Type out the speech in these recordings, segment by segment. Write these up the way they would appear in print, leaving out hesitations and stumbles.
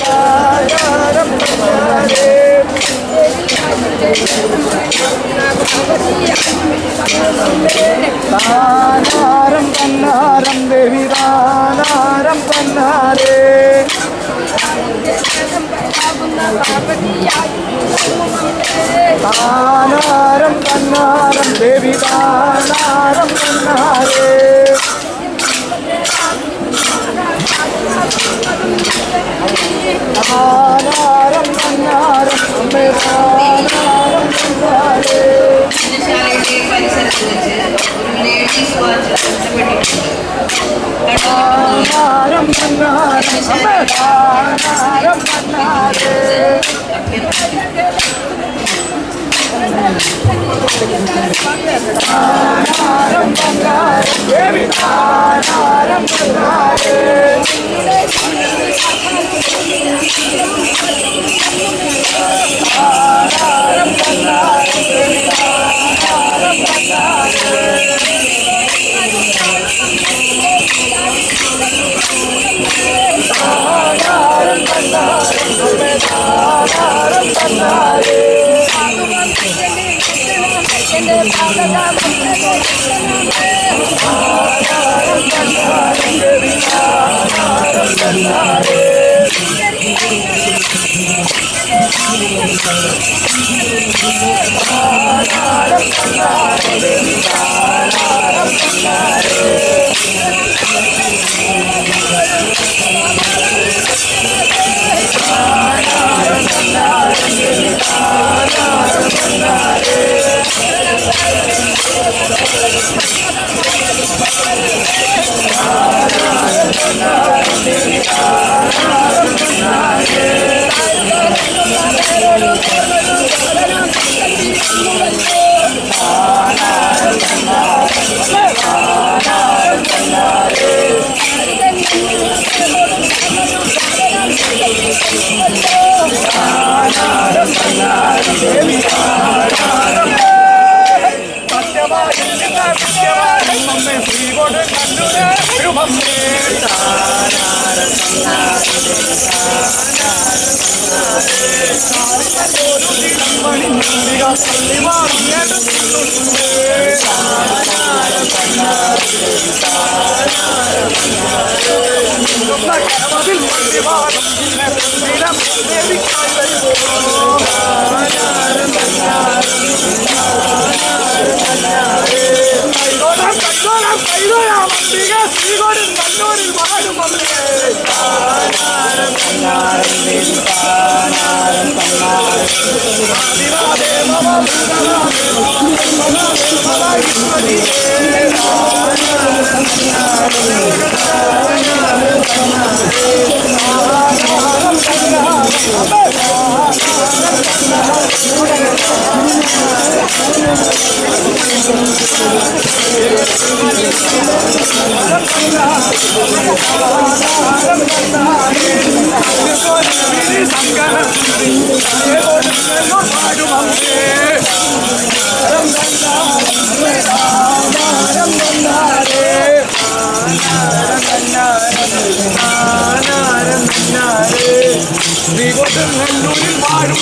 താനാരം കന്നാരം ദേവി താനാരം കന്നാരേ താനാരം കന്നാരം ദേവി താനാരം കന്നാരേ താനാരം കന്നാരം അമ്മേ താനാരം കന്നാരേ താനാരം കന്നാരം അമ്മേ താനാരം കന്നാരേ താനാരം കന്നാരം ദേവി താനാരം കന്നാരേ താനാരം കന്നാരം ദേവി താനാരം കന്നാരേ താനാരം കന്നാരം അമ്മേ താനാരം കന്നാരേ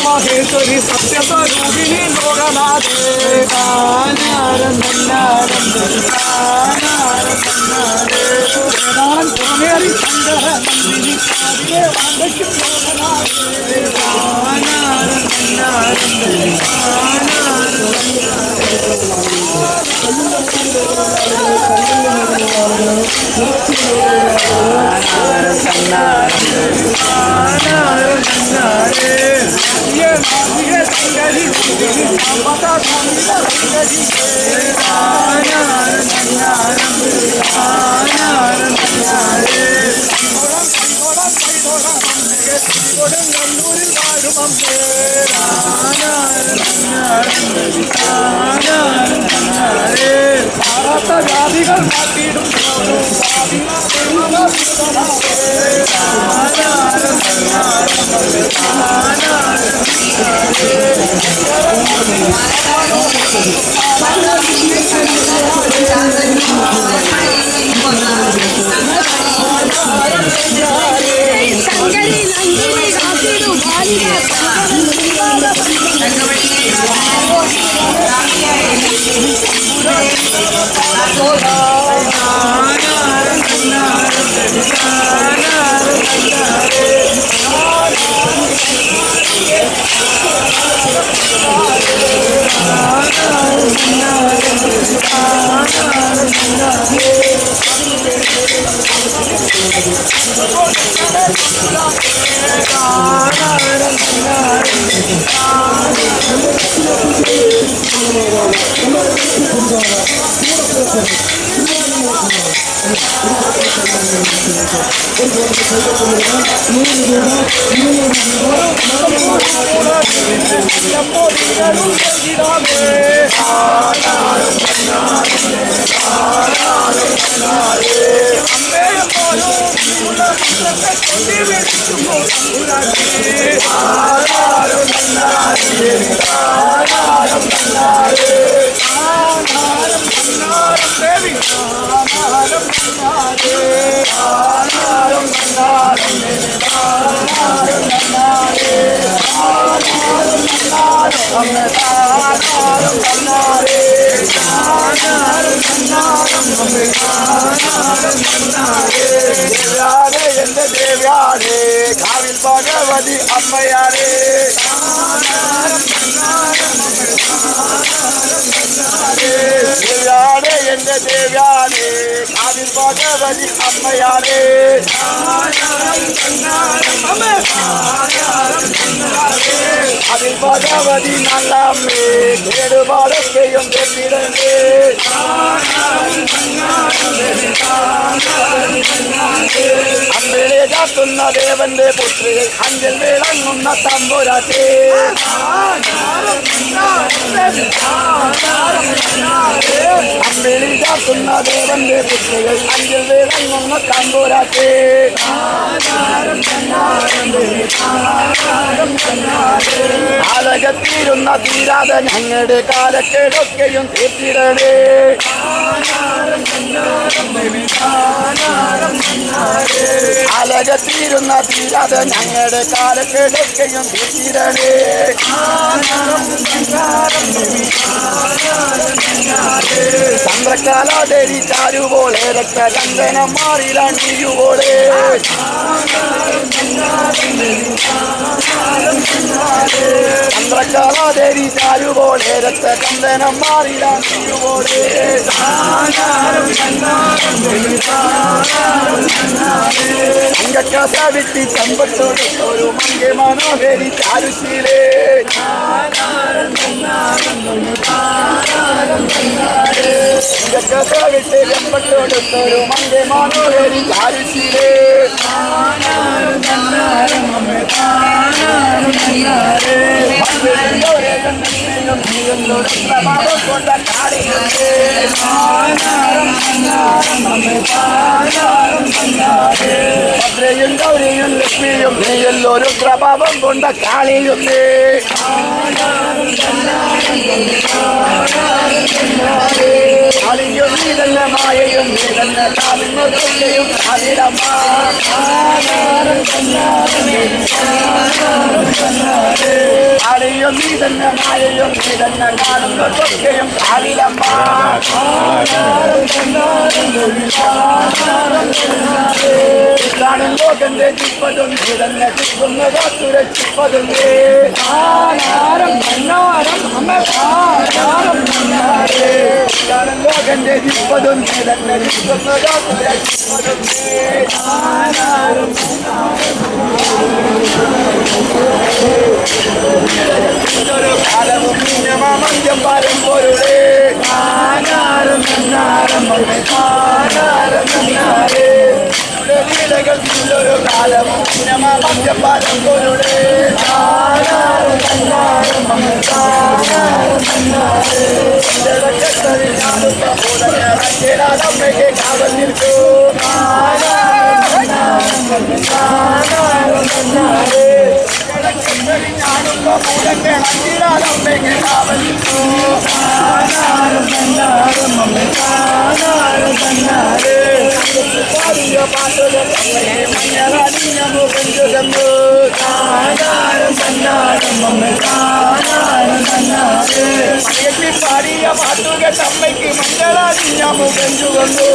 മഹേശ്വരി സത്യസ്വരൂപിണി ലോകനാഥേ താനാരം തന്നാരം താനാരം തന്നാരേ വേദാൻ പുറമേറി സങ്കര നന്ദിനി കാവിലെ വാണ്ടയ്ക്കും ലോകനാഥേ താനാരം തന്നാരം താനാരം ജാതികൾ മാറ്റിയിടും ശങ്കരി എന്റെ ദേവ്യാരേ കാവിൽ ഭഗവതി അമ്മയാരേ ദേവ്യാരേ എന്റെ ദേവ്യാരേ കാവിൽ ഭഗവതി അമ്മയാരേ അതിൽ ഭഗവതി നല്ലമ്മേ കേടുപാടൊക്കെയും തെറ്റിടേ അമ്പിളി കാത്തുന്ന ദേവന്റെ പുത്രി അഞ്ചൽ വിളങ്ങുന്ന തമ്പുരാട്ടി അമ്പിളി കാത്തുന്ന ദേവന്റെ പുത്രികൾ അഞ്ചൽ വിളങ്ങുന്ന തമ്പുരാട്ടി ആലകത്തീരുന്ന തീരാതെ ഞങ്ങളുടെ കാലക്കേടൊക്കെയും തീർത്തിടണേ അലകത്തീരുന്ന തീരാതെ ഞങ്ങളുടെ കാലക്കേടൊക്കെയും തീർത്തിടണേ ചന്ദ്രക്കാലാദേവി ചാരുപോലെ രക്തചന്ദനം മാറിലണിയുപോലെ ചന്ദ്രക്കാലാദേവി ചാരുപോലെ രക്തചന്ദനം മാറിലണിയുപോലെ അങ്കക്കസ വിട്ടി ചെമ്പത്തോടൊരു മങ്കെ മനോഹരി ചാരുശീലേ അങ്കക്കസ വിട്ട് ചെമ്പത്തോടൊരു മങ്കെ മനോഹരി ചാരുശീലേ കൊണ്ട കാടിയുണ്ട് ഭദ്രയും ഗൗരിയും ലക്ഷ്മിയും നീയെല്ലോരും പ്രഭാവം കൊണ്ട കാളിയുണ്ട് കാളിയും നീ തന്നെ മായയും നീ തന്നെ കാലിയും കാലിടമ്മ കാളിയും നീ തന്നെ മായയും നീ തന്നെ കാണുന്നതൊക്കെയും കാലിലമ്മ കാണും ലോകന്റെ ചിപ്പതും നീ തന്നെ ചിക്കുന്നതോ സുരക്ഷിപ്പതും കാണും ലോകന്റെ ചിപ്പതും നീ തന്നെ ചിക്കുന്നതോ സുരക്ഷിപ്പതും കാലവും മന്യം പാരം പോരുടെ ലീലകൾ ഒരു കാലവും മന്യം പാരം പോരുടെ അമ്മയ്ക്ക് കാവൽ നിൽക്കൂ അമ്മയ്ക്ക് കാവൽ നിൽക്കൂ പാടിയ പാട്ടുകൾ അമ്മയ്ക്ക് മംഗളാടിഞ്ഞാമു പെഞ്ചുകൊണ്ടു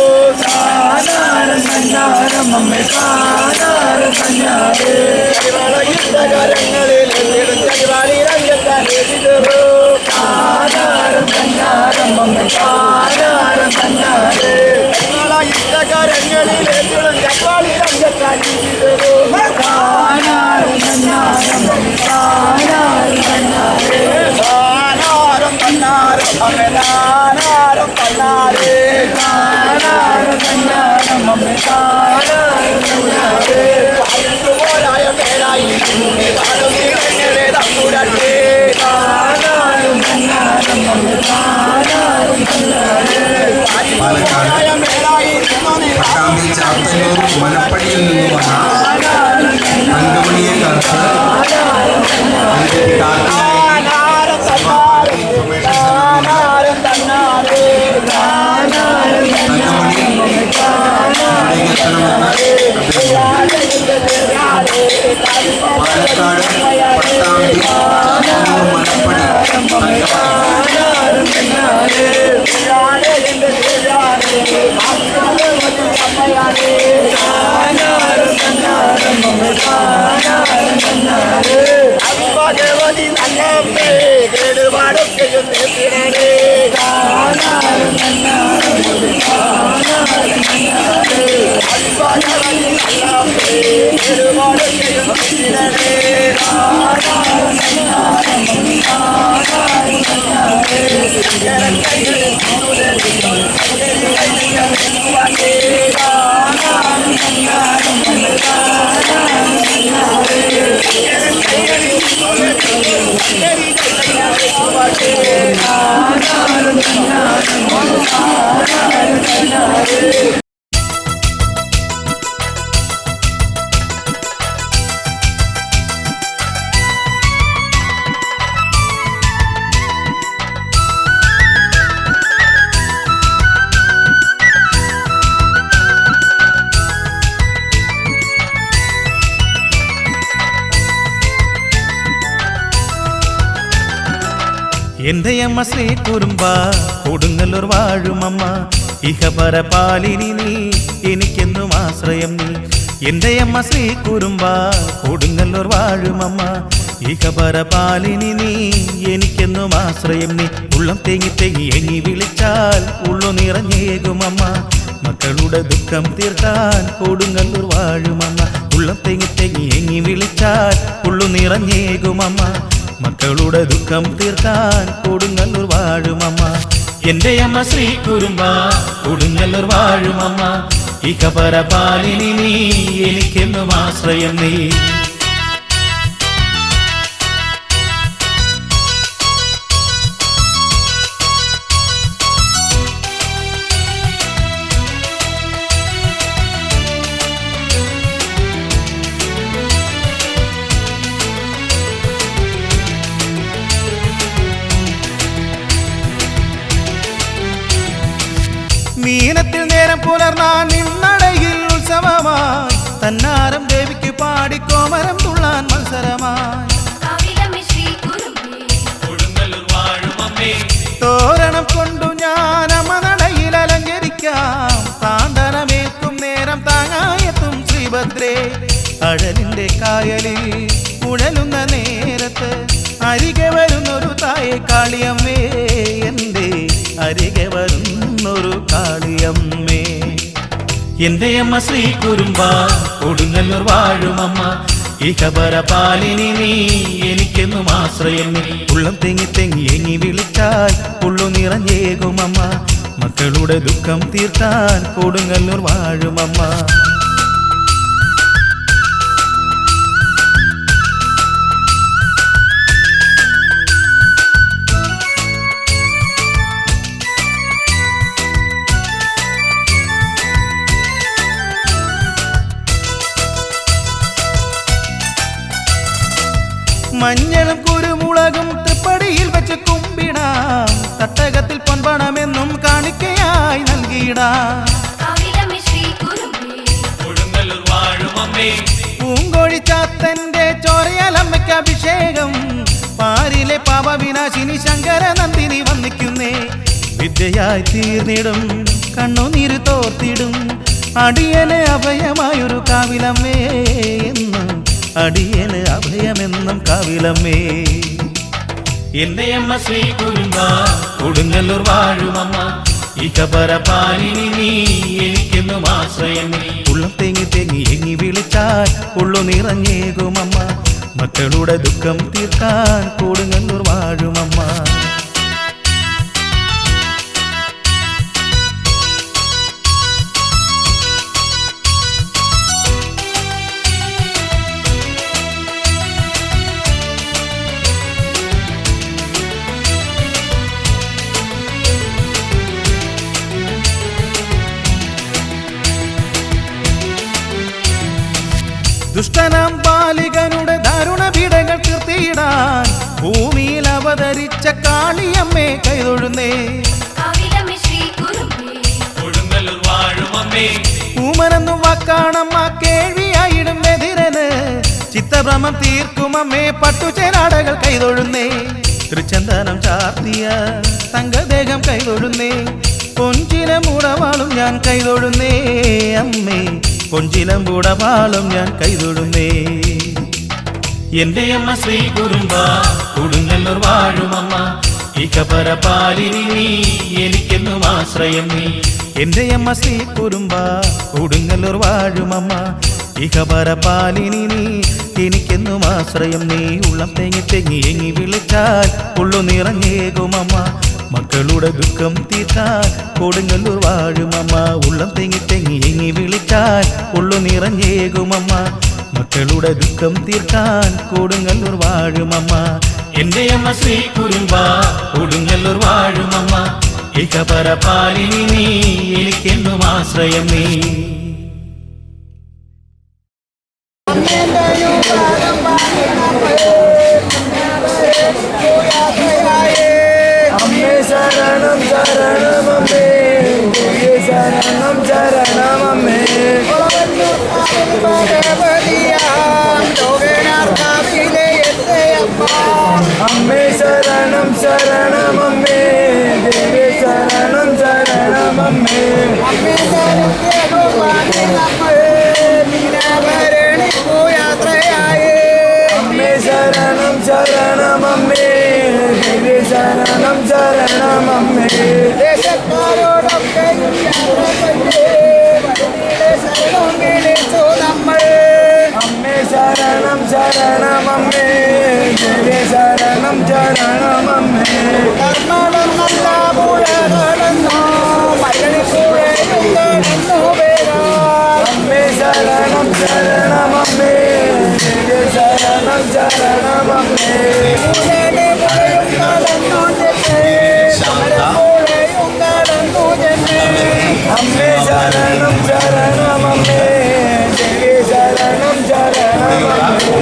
യുദ്ധകാരങ്ങളിൽ പരിപാടി രംഗത്താൻ യുദ്ധകാരങ്ങളിൽ ചക്വാളി രംഗത്താൻ തമ്പുരാട്ടി പാലക്കാട് പട്ടാമ്പി ചാത്തന്നൂർ മനപ്പടിയിൽ നിന്ന് വന്ന തങ്കമണിയെ കാത്ത് പാലക്കാട് പട്ടാമ്പി ചാത്തന്നൂർ മനപ്പടി ഭഗവതി നല്ലമ്മേ കേടുപാടൊക്കെ എന്റെ അമ്മ ശ്രീ കുറുമ്പ കൊടുങ്ങല്ലൂർ വാഴുമമ്മ ഇഹപര പാലിനി നീ എനിക്കെന്നും ആശ്രയം നീ. എന്റെ അമ്മ ശ്രീ കുറുമ്പ കൊടുങ്ങല്ലൂർ വാഴുമമ്മ ഇഹപര പാലിനി നീ എനിക്കെന്നും ആശ്രയം നീ. ഉള്ളം തേങ്ങി തേങ്ങി എങ്ങി വിളിച്ചാൽ ഉള്ളു നിറഞ്ഞേകുമമ്മ മക്കളുടെ ദുഃഖം തീർക്കാൻ കൊടുങ്ങല്ലൂർ വാഴുമമ്മ. ഉള്ളം തേങ്ങി തേങ്ങി എങ്ങി വിളിച്ചാൽ ഉള്ളു നിറഞ്ഞേകുമമ്മ മക്കളുടെ ദുഃഖം തീർക്കാൻ കൊടുങ്ങല്ലൂർ വാഴുമമ്മ. എന്റെ അമ്മ ശ്രീ കുറുമ്പ കൊടുങ്ങല്ലൂർ വാഴുമമ്മ ഇഹപര പാലിനി നീ എനിക്കെന്നും ആശ്രയം നീ. മീനത്തിൽ നേരം പുലർന്നാൻ നിന്നടയിൽ ഉത്സവമായി തന്നാരം ദേവിക്ക് പാടിക്കോമരം തുള്ളാൻ മത്സരമായി. തോരണം കൊണ്ടു ഞാൻ അമ്മനടയിൽ അലങ്കരിക്കാം താണ്ഡനമേൽക്കും നേരം താങ്ങായെത്തും ശ്രീഭദ്രേ. അഴലിന്റെ കായലിൽ ഉഴലുന്ന നേരത്ത് അരികെ വരുന്നൊരു തായെ കാളിയമ്മേ എന്റെ അരികെ വരുന്നൊരു കാളിയമ്മേ. എന്റെ അമ്മ ശ്രീ കുറുമ്പ കൊടുങ്ങല്ലൂർ വാഴുമമ്മ ഇഹപര പാലിനി നീ എനിക്കെന്നും ആശ്രയം നീ. ഉള്ളം തെങ്ങി തെങ്ങി എങ്ങി വിളിച്ചാൽ ഉള്ളു നിറഞ്ഞേകുമമ്മ മക്കളുടെ ദുഃഖം തീർക്കാൻ കൊടുങ്ങല്ലൂർ വാഴുമമ്മ. മഞ്ഞളും കുരുമുളകും തൃപ്പടിയിൽ വെച്ച് കുമ്പിടാം തട്ടകത്തിൽ പൊൻപണമെന്നും കാണിക്കയായി നൽകിയിടാം. പൂങ്കോഴി ചാത്തന്റെ ചോരയാലമ്മയ്ക്ക് അഭിഷേകം പാരിലെ പാപവിനാശിനി ശങ്കര നന്ദിനി വന്നിക്കുന്നേ. വിദ്യയായി തീർന്നിടും കണ്ണുനീര് തോർത്തിടും അടിയന് അഭയമായൊരു കാവിലമ്മേ എന്നും അടിയന് അഭയമെന്നും കാവിലമ്മേ. എന്റെ അമ്മ ശ്രീ കുറുമ്പ കൊടുങ്ങല്ലൂർ വാഴുമമ്മ ഇഹപര പാലിനി നീ എനിക്കെന്നും ആശ്രയം നീ. ഉള്ളം തേങ്ങി തേങ്ങി എങ്ങി വിളിച്ചാൽ ഉള്ളു നിറഞ്ഞേകുമമ്മ മക്കളുടെ ദുഃഖം തീർക്കാൻ കൊടുങ്ങല്ലൂർ വാഴുമമ്മ. കളിച്ച കാളിയമ്മേ കൈതൊഴുന്നേ. ൂമനെന്നു വാക്കാണമ്മ കേൾവിയായിടും വെതിരന്. ചിത്തഭ്രമം തീർക്കുമമ്മേ പട്ടുചേരാടകൾ കൈതൊഴുന്നേ. തൃച്ചന്ദനം ചാർത്തിയ തങ്കദേഹം കൈതൊഴുന്നേ. പൊഞ്ചിലമ്പൂടവാളും ഞാൻ കൈതൊഴുന്നേ അമ്മേ. പൊഞ്ചിലമ്പൂടവാളും ഞാൻ കൈതൊഴുന്നേ. എന്റെ അമ്മ ശ്രീ കുറുമ്പ കൊടുങ്ങല്ലൂർ വാഴുമമ്മ. ഇഹപര പാലിനി നീ എനിക്കെന്നും ആശ്രയം നീ. എന്റെ അമ്മ ശ്രീ കുറുമ്പ കൊടുങ്ങല്ലൂർ വാഴുമമ്മ. ഇഹപര പാലിനി നീ എനിക്കെന്നും ആശ്രയം നീ. ഉള്ളം തേങ്ങി തെങ്ങി എങ്ങി വിളിച്ചാൽ ഉള്ളു നിറഞ്ഞേകുമമ്മ. മക്കളുടെ ദുഃഖം തീർത്താൽ കൊടുങ്ങല്ലൂർ വാഴുമമ്മ. ഉള്ളം തെങ്ങി തെങ്ങി എങ്ങി വിളിച്ചാൽ ഉള്ളു നിറഞ്ഞേകുമമ്മ. മക്കളുടെ ദുഃഖം തീർക്കാൻ കൊടുങ്ങല്ലൂർ വാഴുമമ്മ. എന്റെ അമ്മ ശ്രീ കുറുമ്പ കൊടുങ്ങല്ലൂർ വാഴുമമ്മ. ഇഹപര പാലിനി നീ എനിക്കെന്നും ആശ്രയം നീ. അമ്മേ ശരണം ശരണം അമ്മേ. ശരണം ശരണം അമ്മേ. അമ്മേ ശരണം ശരണം അമ്മേ. ദേവി ശരണം ശരണം അമ്മേ. അമ്മേ ശരണം ശരണം അമ്മേ. ദേവി ശരണം ശരണം അമ്മേ. ദേശക്കാരോടൊക്കെ അമ്മേ ശരണം ശരണം അമ്മേ. ദേവി ശരണം ശരണം അമ്മേ. കർമ്മടം നല്ല പുഴകളെന്നോ മലണിപ്പുഴയും കടന്നു വരാം. അമ്മേ ശരണം ശരണം അമ്മേ. ദേവി ശരണം ശരണം അമ്മേ. പുഴയും കടന്നു പുഴയും കടന്നു അമ്മേ ശരണം ശരണം അമ്മേ. ദേവി ശരണം ശരണം അമ്മേ.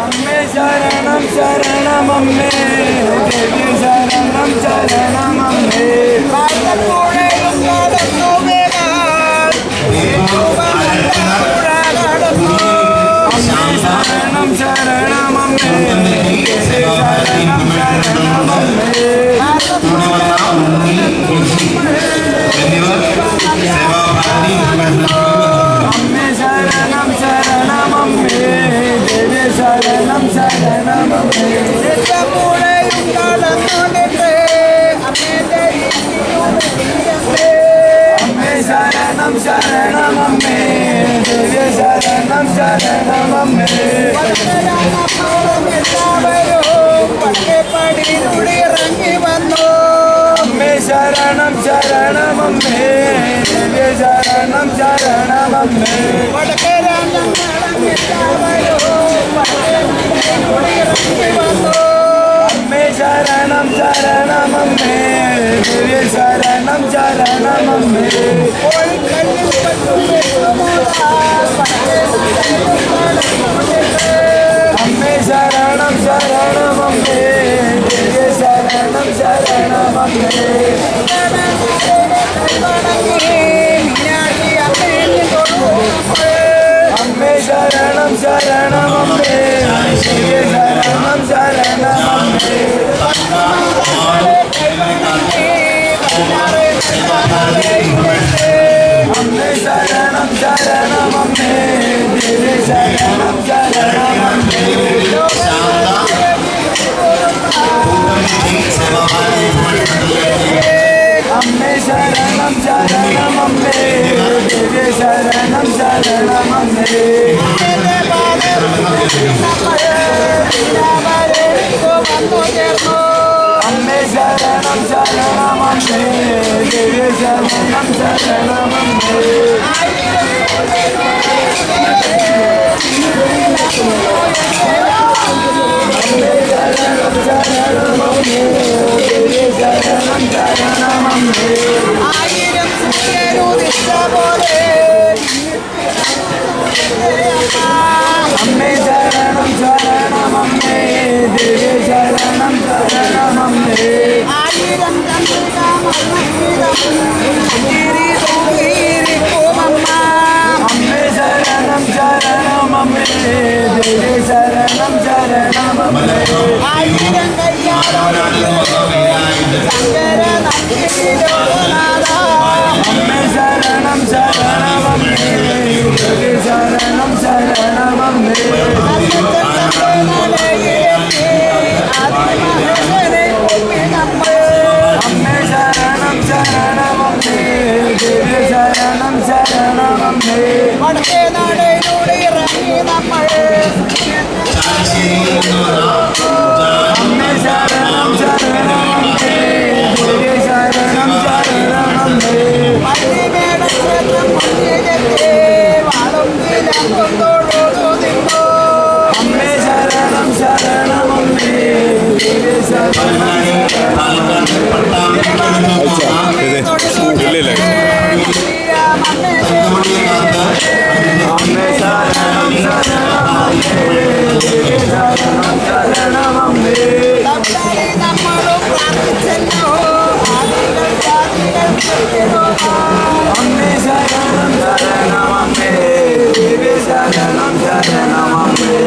അമ്മേ ശരണം ശരണം അമ്മേ. ദേവി ശരണം ശരണം അമ്മേ. ശരണം ശരണം അമ്മേ. ശരണം ശരണം അമ്മേ. അമ്മേ ശരണം ശരണം അമ്മേ. ദേവി ശരണം ശരണം അമ്മേ. പുഴയും കടന്നുകൊണ്ടേ അമ്മേ ശരണം ശരണം അമ്മേ. ദേവി ശരണം ശരണം അമ്മേ. പടിയിലൂടെ വന്നു. അമ്മേ ശരണം ശരണം അമ്മേ. ദേവി ശരണം ശരണം അമ്മേ. അമ്മേ ശരണം ശരണം അമ്മേ. ദേവി ശരണം ശരണം അമ്മേ. അമ്മേ ശരണം ശരണം അമ്മേ. ദേവി ശരണം ശരണം അമ്മേ. അമ്മേ ശരണം ശരണം അമ്മേ. ദേവി ശരണം ശരണം അമ്മേ. അമ്മേ ശരണം ശരണം അമ്മേ. ദേവി ശരണം ശരണം അമ്മേ. അമ്മേ ശരണം ശരണം അമ്മേ. ദേവി ശരണം ശരണം അമ്മേ. അമ്മേ ശരണം ശരണം അമ്മേ. ദേവി ശരണം ശരണം അമ്മേ. അമ്മേ ശരണം ശരണം അമ്മേ. ദേവി ശരണം ശരണം അമ്മേ. ആയിരം സൂര്യനുദിച്ച പോലെ അമ്മേ ശരണം ശരണം അമ്മേ ദേവി ശരണം ശരണം അമ്മേ ആയിരം ചന്ദ്രികാമീരിപ്പോമമ്മ അമ്മേ ശരണം ശരണം അമ്മേ ദേവി ശരണം ശരണം അമ്മേ ആയിരം ശങ്കര നന്ദിലോനാഥ അമ്മേ ശരണം ശരണം അമ്മേ ദേവി ശരണം ശരണം അമ്മേ അമ്മേ ശരണം ശരണം അമ്മേ ദേവി ശരണം ശരണം അമ്മേ വടക്കേ നടയിലൂടെ ഇറങ്ങി നമ്മൾ അമ്മേ ശരണം ശരണം അമ്മേ ദേവി ശരണം ശരണം അമ്മേ പള്ളിമേട ക്ഷേത്രം മണ്ണിലെത്തി വാളും കൊണ്ടോടു നിന്നോ അമ്മേ ശരണം ശരണം അമ്മേ ദേവി ശരണം അമ്മേ ശരണം ശരണം അമ്മേ ദേവി ശരണം ശരണം അമ്മേ നമ്മളും പ്രാർത്ഥിച്ചല്ലോ ആദികൾ ജാതികൾ അമ്മേ ശരണം ശരണം അമ്മേ ദേവി ശരണം ശരണം അമ്മേ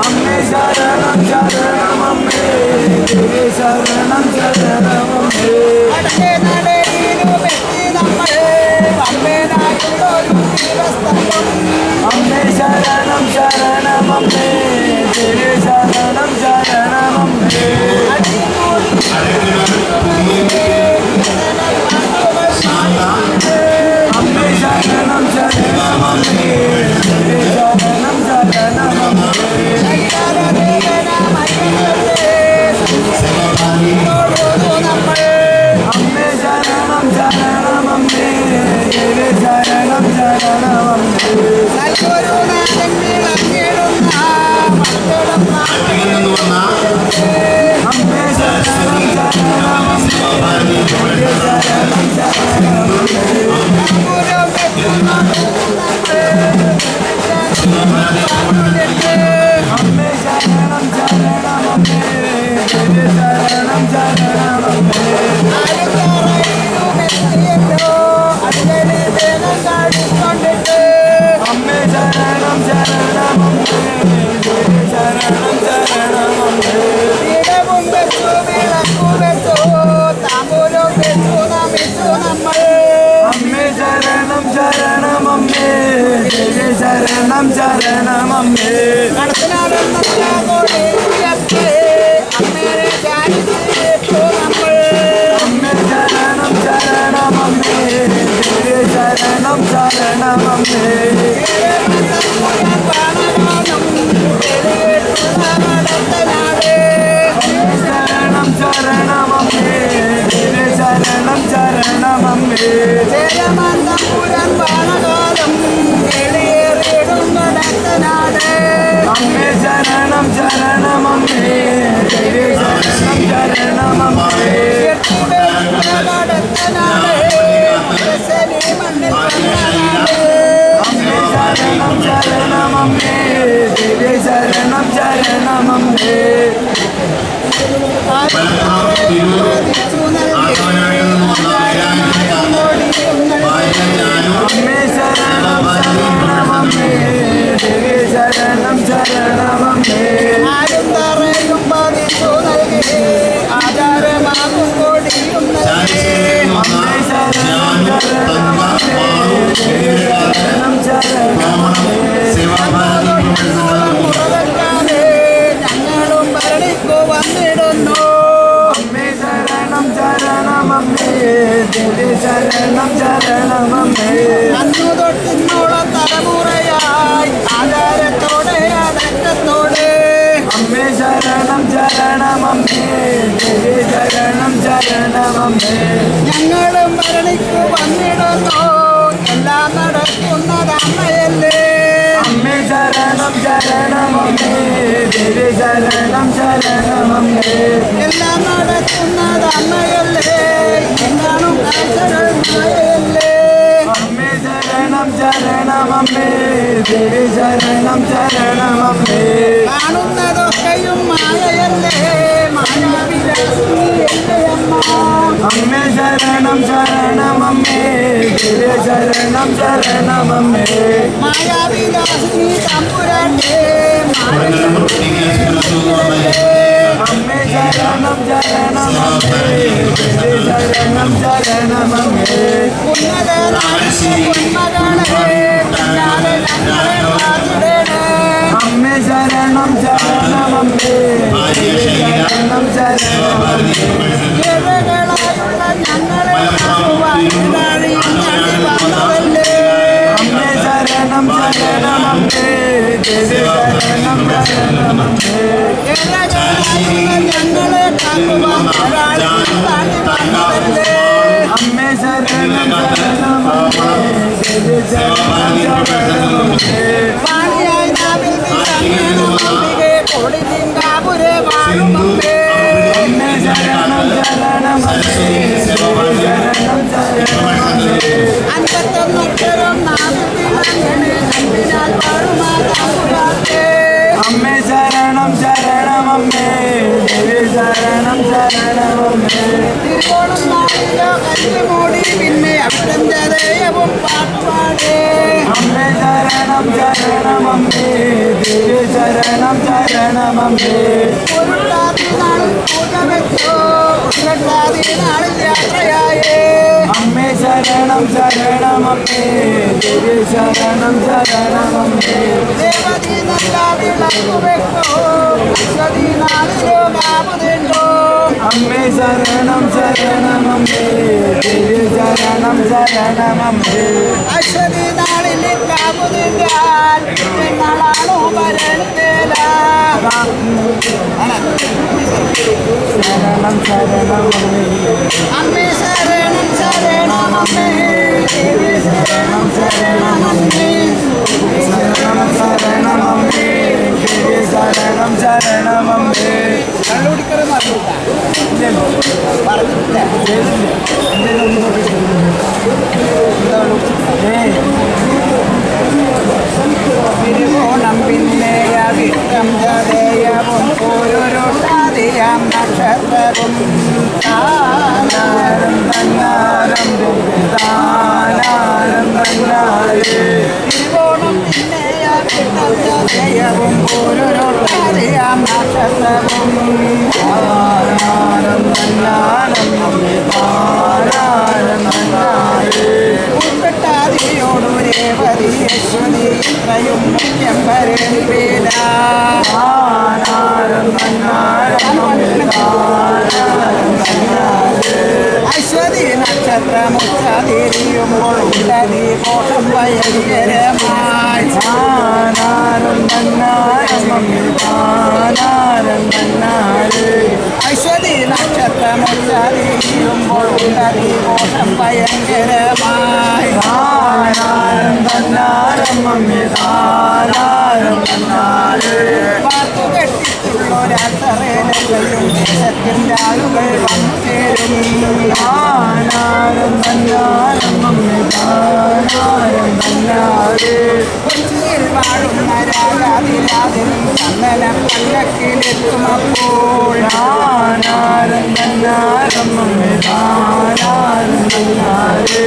അമ്മേ ശരണം ശരണം അമ്മേ ദേവി ശരണം ശരണം അമ്മേ അമ്മേ ശരണം ശരണം അമ്മേ ദേവി ശരണം ശരണം അമ്മേ അമ്മേ ശരണം ശരണം അമ്മേ ദേവി ശരണം ശരണം അമ്മേ അമ്മേ ശരണം ശരണം അമ്മേ ദേവി ശരണം ശരണം അമ്മേ അമ്മേ ശരണം ശരണം അമ്മേ ദേവി ശരണം ശരണം അമ്മേ അമ്മേ ശരണം ശരണം അമ്മേ ദേവി ശരണം ശരണം അമ്മേ അമ്മേ ശരണം ശരണം അമ്മേ ദേവി ശരണം ശരണം അമ്മേ അമ്മേ ശരണം ശരണം അമ്മേ ദേവി ശരണം ശരണം അമ്മേ അമ്മേ ശരണം ശരണം അമ്മേ ദേവി ശരണം ശരണം അമ്മേ ശരണം ശരണം അമ്മേ ദേവി ശരണം ശരണം അമ്മേ അമ്മേ ശരണം ശരണം അമ്മേ ദേവി ശരണം ശരണം അമ്മേ അമ്മേ ശരണം ശരണം അമ്മേ ദേവി ശരണം ശരണം അമ്മേ അമ്മേ ശരണം ശരണം അമ്മേ ദേവി ശരണം ശരണം അമ്മേ ആരും തറയും പതിച്ചു നൽകി ആധാരമാകും കൊടിയും നൽകി അമ്മേ ശരണം ശരണം അമ്മേ ദേവി ശരണം ശരണം അമ്മേ മുറവെക്കാതെ ഞങ്ങളും ഭരണിക്കു വന്നിടുന്നു അമ്മേ ശരണം ശരണം അമ്മേ ദേവി ശരണം ശരണം അമ്മേ അന്നു തൊട്ടിന്നോളം തലമുറയായി ആധാരത്തോടെ അടക്കത്തോടെ അമ്മേ ശരണം ശരണം അമ്മേ ദേവി ശരണം ശരണം അമ്മേ ഞങ്ങളും ഭരണിക്കു വന്നിടുന്നു എല്ലാം നടക്കുന്നത് അമ്മയല്ലേ അമ്മേ ശരണം ശരണം അമ്മേ ദേവി ശരണം ശരണം അമ്മേ എല്ലാം നടക്കുന്നത് അമ്മയല്ലേ എന്നാണും ദേവി ശരണം ശരണമമ്മേ കാണുന്നതൊക്കെയും മായയല്ലേ മായാവിലാസിനി എൻ്റെ അമ്മ അമ്മേ ശരണം ശരണമമ്മേ ദേവി ശരണം ശരണമമ്മേ മായാവിലാസിനി തമ്പുരാന്റെ അമ്മേ ശരണം ശരണമമ്മേ ദേവി ശരണം ശരണമമ്മേ അമ്മേ ശരണം ശരണമമ്മേ ദേവി ശരണം ശരണമമ്മേ അമ്മേ ശരണം ശരണമമ്മേ ദേവി ശരണം ശരണമമ്മേ ഞങ്ങളെ കാക്കുവാൻ അമ്മേ ശരണം ശരണമമ്മേ ദേവി ശരണം ശരണമമ്മേ വാണിയായി നാവിൽ നിന്നെ കൊടിലിംഗാപുരെ വാഴുമമ്മേ അമ്മേ ശരണം ശരണമമ്മേ ദേവി ശരണം ശരണമമ്മേ അൻപത്തൊന്നക്ഷരം നാവിൽ നിന്നെ നമ്പിനാൽ വാഴുമാ തമ്പുരാന്റെ അമ്മേ ശരണം ശരണമമ്മേ ദേവി ശരണം ശരണമമ്മേ തിരുവോണം നാളിലോ കല്ലുമൂടി പിന്നെ അവിടന്റെ ദയവും പാട്ടുപാടേ അമ്മേ ശരണം ശരണമമ്മേ ദേവി ശരണം ശരണമമ്മേ പൊരുട്ടാതി നാളിൽ പൂജ വെച്ചോ പൊരുട്ടാതി നാളിൽ യാത്രയായേ അമ്മേ ശരണം ശരണമമ്മേ ദേവി ശരണം ശരണമമ്മേ ദേവതി നല്ല വിളക്കു വെക്കോ അശ്വതി നാളിലോ കാമുന്നുണ്ടോ അമ്മേ ശരണം ശരണമമ്മേ ദേവി ശരണം ശരണമമ്മേ അശ്വതി നാളിൽ കാമുന്നില്ലാൽ എന്നാളാണോ വരണ്ടേല ശരണം ശരണമമ്മേ അമ്മേ ശരണം ശരണമമ്മേ ദേവി ശരണം ശരണമമ്മേ ശരണം ശരണമമ്മേ ദേവി ശരണം ശരണമമ്മേ കള്ളുടിക്കറ് മറന്നില്ല പറഞ്ഞില്ല തിരുവോണം പിന്നെ അവിട്ടം ജതയവും ഓരോരുട്ടാതിയാം നക്ഷത്രവും താനാരം തന്നാരം താനാരം തന്നാരേ തിരുവോണം പിന്നെ അവിട്ടം ജതയവും ഓരോരുട്ടാതിയാം നക്ഷത്രവും താനാരം തന്നാരം താനാരം തന്നാരേ ഉൾപ്പെട്ടാതിയോടു രേവതി യശ്വതി ഇത്രയും മുഖ്യം വരേല താനാരം തന്നാരം താനാരം തന്നാരേ അശ്വതി നക്ഷത്രമുച്ചതിരിയുമ്പോൾ ഉള്ളതി കോഷം ഭയങ്കരമായി താനാരം തന്നാരം താനാരം തന്നാരേ അശ്വതി നക്ഷത്രമുച്ചതിരിയുമ്പോൾ ഉള്ളതി കോഷം ഭയങ്കരമായി താനാരം തന്നാരം താനാരം തന്നാരേ പാർത്തു കെട്ടിട്ടുള്ളൊരത്തറയിലും ദേശത്തിൻ്റെ ആളുകൾ വന്നു ചേരും താനാരം തന്നാരം താനാരം തന്നാരേ കൊച്ചിയിൽ വാഴുന്ന രാജാതിരാജനും ചന്ദന പല്ലക്കിലെത്തുമപ്പോൾ താനാരം തന്നാരം താനാരം തന്നാരേ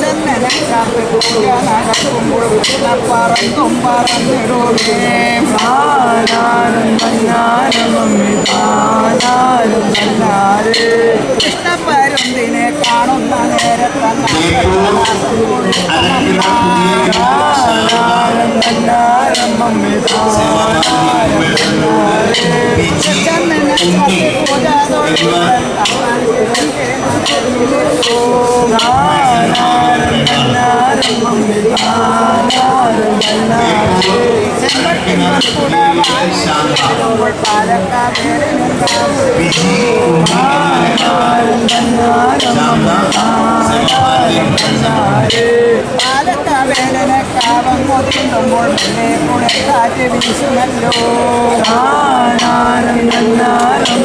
ചന്ദനം കാത്ത് പൂജ നടക്കുമ്പോൾ പറന്നും പറന്നിടുകേ താനാരം തന്നാരം താനാരം തന്നാരേ കൃഷ്ണപരുന്തിനെ കാണുന്ന നേരത്തന്നെ താനാരം തന്നാരം താനാരം തന്നാരേ ചന്ദനം കാത്ത് പൂജ താനാരം തന്നാരം താനാരം തന്നാരേ പാലക്കാട് താനാരം തന്നാരം താനാരം തന്നാരേ പാലക്കാവേലനെ കാവം കൊതിണ്ടുമ്പോൾ പിന്നെ കൂടെ കാറ്റ് വീശുമല്ലോ താനാരം തന്നാരം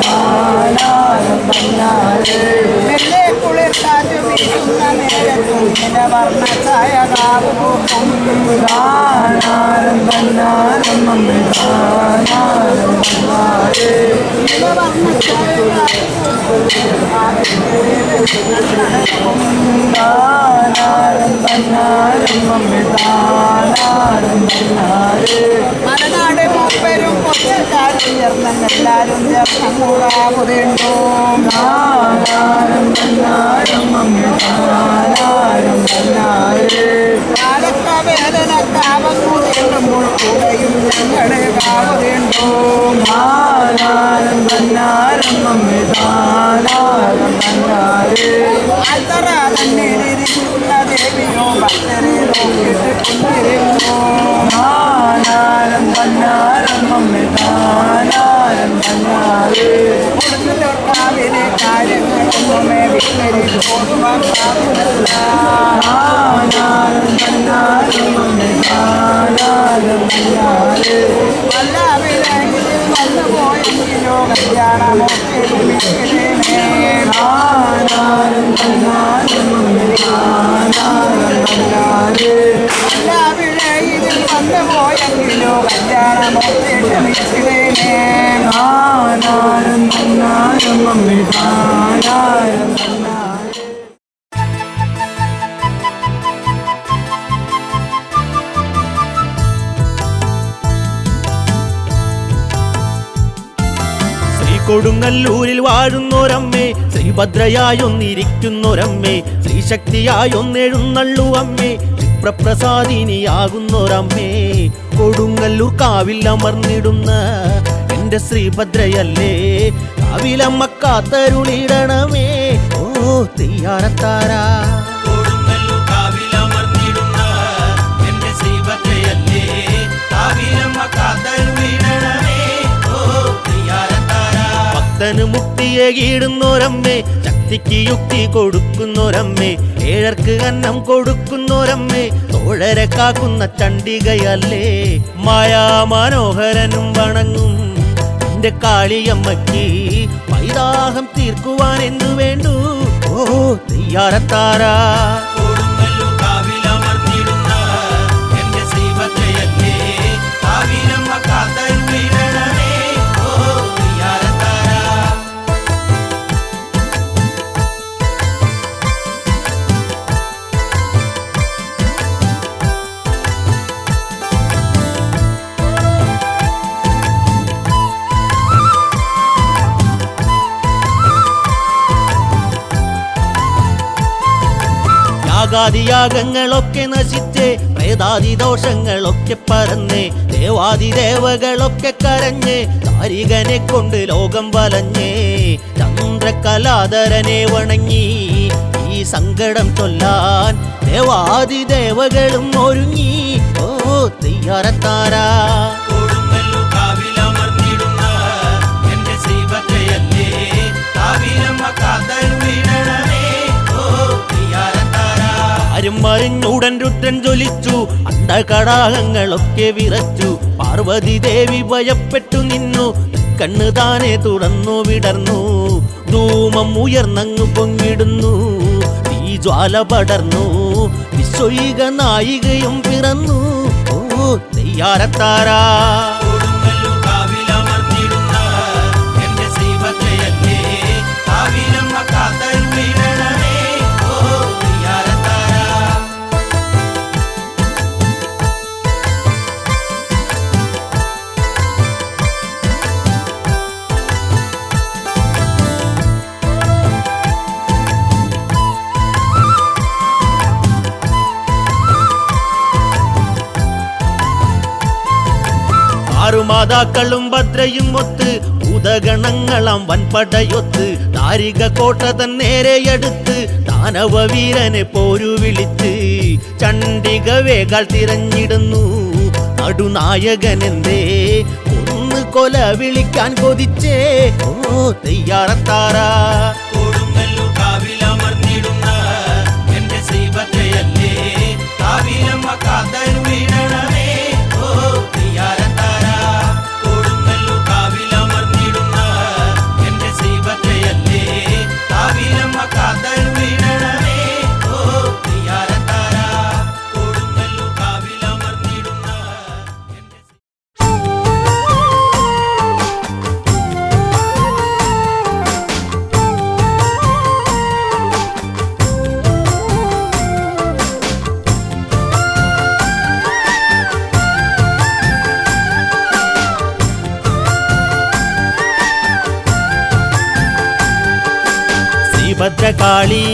താനാരം തന്നാരേ മെല്ലെ കുളിർ കാറ്റ് വീശുന്ന നേരത്തും നിലവർണ്ണ ഛായ കാവുപോക്കും പന്നാരമ്മേ താനാരം പന്നാരേ താനാരം പന്നാരമ്മേ താനാരം പന്നാരേ മലനാട് മൂപ്പരും കൊച്ചക്കാരും ചേർന്നെല്ലാരും ചേർന്നൂടാകുതേണ്ടോ താനാരം പന്നാരമ്മേ താനാരം പന്നാരേ കാലക്ക വേദന കാവന്നു തേടുമ്പോൾ കൂടെയും ഞങ്ങളെ കാവുതേണ്ടോ താനാരം പന്നാരമ്മേ താനാരം പന്നാരേ അത്തറ തന്നിരിക്കുന്ന ദേവിയോ ഭക്തരെ നോക്കിയിട്ട് കൊണ്ടിരുന്നു താനാരം പന്നാരമ്മേ താനാരം പന്നാരേ കൊടുത്തിലെ കാര്യങ്ങളൊന്നുമേ വിട്ടരി പോകുവാൻ സാധ്യതല്ല താനാരം പന്നാരമ്മേ താനാരം പന്നാരേ വല്ല വിലയിൽ വന്നു പോയെങ്കിലോ കല്യാണമൊക്കെ താനാരം പന്നാരമ്മേ താനാരം പന്നാരേ വല്ല വിലയിൽ വന്നു പോയെങ്കിലോ കല്യാണമൊക്കെ ക്ഷമിച്ചിടേനേ താനാരം പന്നാരമ്മേ താനാരം പന്നാരേ കൊടുങ്ങല്ലൂരിൽ വാഴുന്നൊരമ്മേ ശ്രീഭദ്രയായൊന്നിരിക്കുന്നൊരമ്മേ ശ്രീശക്തിയായൊന്നെഴുന്നള്ളുവമ്മേ ക്ഷിപ്രപ്രസാദിനിയാകുന്നൊരമ്മേ കൊടുങ്ങല്ലൂർ കാവിൽ അമർന്നിടുന്ന എന്റെ ശ്രീഭദ്രയല്ലേ കാവിലമ്മ കാത്തരുളിടണമേ ഓ തെയ്യാറത്താരാ കൊടുങ്ങല്ലൂർ കാവിൽ അമർന്നിടുന്ന എന്റെ ശ്രീഭദ്രയല്ലേ കാവിലമ്മ കാത്തരുളിടണമേ ഓ തെയ്യാറത്താരാ ഭക്തന് മുക്തിയേകിടുന്നൊരമ്മേ ശക്തിക്ക് യുക്തി കൊടുക്കുന്നൊരമ്മേ ഏഴർക്ക് അന്നം കൊടുക്കുന്നൊരമ്മേ തോഴരെ കാക്കുന്ന ചണ്ഡികയല്ലേ മായാ മനോഹരനും വണങ്ങും എന്റെ കാളിയമ്മയ്ക്ക് പൈതാഹം തീർക്കുവാൻ എന്തു വേണ്ടു ഓ തെയ്യാറത്താരാ കൊടുങ്ങല്ലൂർ കാവിലമർന്നിടുന്ന എന്റെ ശ്രീഭദ്രയല്ലേ കാവിലമ്മ കാത്തരുളിടണമേ ഓ തെയ്യാറത്താരാ യാഗാദിയാഗങ്ങളൊക്കെ നശിച്ചേ പ്രേതാദി ദോഷങ്ങളൊക്കെ പറന്നേ ദേവാദിദേവകളൊക്കെ കരഞ്ഞേ താരികനെ കൊണ്ട് ലോകം വലഞ്ഞേ ചന്ദ്രകലാധരനെ വണങ്ങി ഈ സങ്കടം ചൊല്ലാൻ ദേവാദിദേവകളും ഒരുങ്ങി ഓ തെയ്യാറത്താരാ കൊടുങ്ങല്ലൂർ കാവിലമർന്നിടുന്ന എന്റെ ശ്രീഭദ്രയല്ലേ കാവിലമ്മ കാത്തരുളിടണമേ ഓ തെയ്യാറത്താരാ ആരും മറിഞ്ഞുടൻ രുദ്രൻ ജ്വലിച്ചു അണ്ടകടാഹങ്ങളൊക്കെ വിറച്ചു പാർവതി ദേവി ഭയപ്പെട്ടു നിന്നു കണ്ണ് താനെ തുറന്നു വിടർന്നു ധൂമം ഉയർന്നങ്ങു പൊങ്ങിടുന്നു തീ ജ്വാല പടർന്നു വിശ്വൈക നായികയും പിറന്നു ഓ തെയ്യാറത്താരാ കൊടുങ്ങല്ലൂർ കാവിലമർന്നിടുന്ന എന്റെ ശ്രീഭദ്രയല്ലേ കാവിലമ്മ കാത്തരുളിടണമേ ഓ തെയ്യാറത്താരാ ആറുമാതാക്കളും ഭദ്രയും ഒത്ത് ഭൂതഗണങ്ങളാം വൻപടയൊത്ത് താരിക കോട്ട തന്നേരെയടുത്ത് ദാനവ വീരനെ പോരു വിളിച്ച് ചണ്ഡിക വേഗാൽ തിരഞ്ഞിടുന്നു നടുനായകനെന്തേ ഒന്ന് കൊല വിളിക്കാൻ കൊതിച്ചേ ഓ തെയ്യാറത്താരാ കൊടുങ്ങല്ലൂർ കാവിലമർന്നിടുന്ന എന്റെ ശ്രീഭദ്രയല്ലേ കാവിലമ്മ കാത്തരുളിടണമേ ഓ തെയ്യാറത്താരാ കൊടുങ്ങല്ലൂർ കാവിലമർന്നിടുന്ന എന്റെ ശ്രീഭദ്രയല്ലേ കാവിലമ്മ കാത്തരുളിടണമേ ഓ തെയ്യാറത്താരാ കൊടുങ്ങല്ലൂർ കാവിലമർന്നിടുന്ന എന്റെ ശ്രീഭദ്രകാളി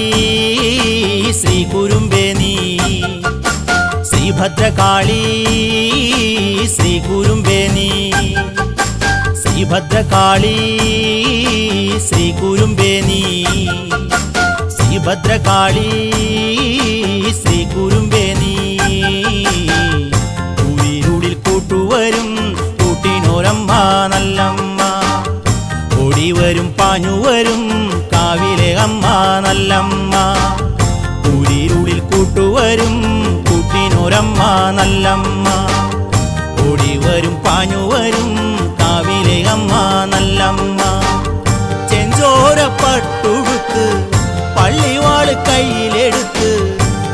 ശ്രീ കുരുമ്പേ നീ ശ്രീഭദ്രകാളി ശ്രീ കുരുമ്പേ നീ ശ്രീഭദ്രകാളി ശ്രീ കുരുമ്പേ നീ ശ്രീഭദ്രകാളി ശ്രീ കുരുമ്പേ നീ ഉയിരിരുളിൽ കൂട്ടുവരും കൂട്ടിനോരമ്മ നല്ലമ്മ ഓടിവരും പാഞ്ഞുവരും കാവിലെ അമ്മ നല്ലമ്മ ഉയിരിരുളിൽ കൂട്ടുവരും കൂട്ടിനോരമ്മ നല്ലമ്മ ഓടിവരും പാഞ്ഞുവരും കാവിലെ അമ്മ നല്ലമ്മ ചെഞ്ചോരപ്പട്ടുടുത്ത് പള്ളിവാള് കയ്യിലെടുത്ത്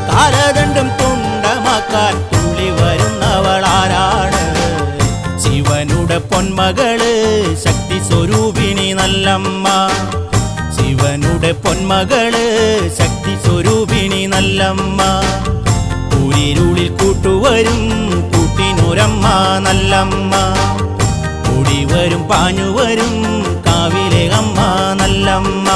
കാലദണ്ഡം തുണ്ടമാക്കാൻ തുള്ളി വരുന്നവളാരാണ് ശിവനുടെ പൊന്മകള് ശക്തി സ്വരൂപിണി നല്ലമ്മ ശിവനുടെ പൊന്മകള് ശക്തി സ്വരൂപിണി നല്ലമ്മ ഉയിരിരുളിൽ കൂട്ടുവരും കൂട്ടിനൊരമ്മ നല്ലമ്മ ഓടിവരും പാഞ്ഞുവരും കാവിലെ അമ്മ നല്ലമ്മ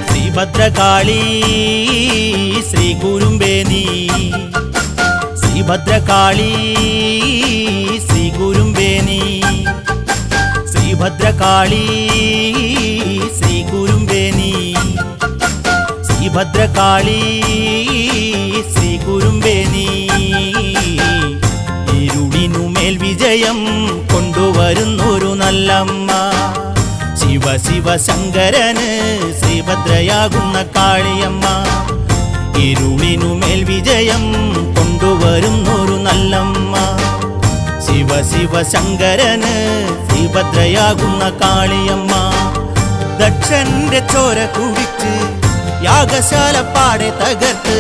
ശ്രീഭദ്രകാളി ശ്രീ കുരുമ്പേ നീ ശ്രീഭദ്രകാളി ശ്രീ കുരുമ്പേ നീ ശ്രീഭദ്രകാളി ശ്രീ കുരുമ്പേ നീ ശ്രീഭദ്രകാളി ശ്രീ കുരുമ്പേ നീ ഇരുളിനുമേൽ വിജയം കൊണ്ടുവരുന്നൊരു നല്ലമ്മ ശിവ ശിവ ശങ്കരന് ശ്രീഭദ്രയാകുന്ന കാളിയമ്മ ഇരുളിനുമേൽ വിജയം കൊണ്ടുവരുന്നൊരു നല്ലമ്മ ശിവ ശിവ ശങ്കരന് ശ്രീഭദ്രയാകുന്ന കാളിയമ്മ ദക്ഷന്റെ ചോര കുടിച്ച് യാഗശാല പാടെ തകർത്ത്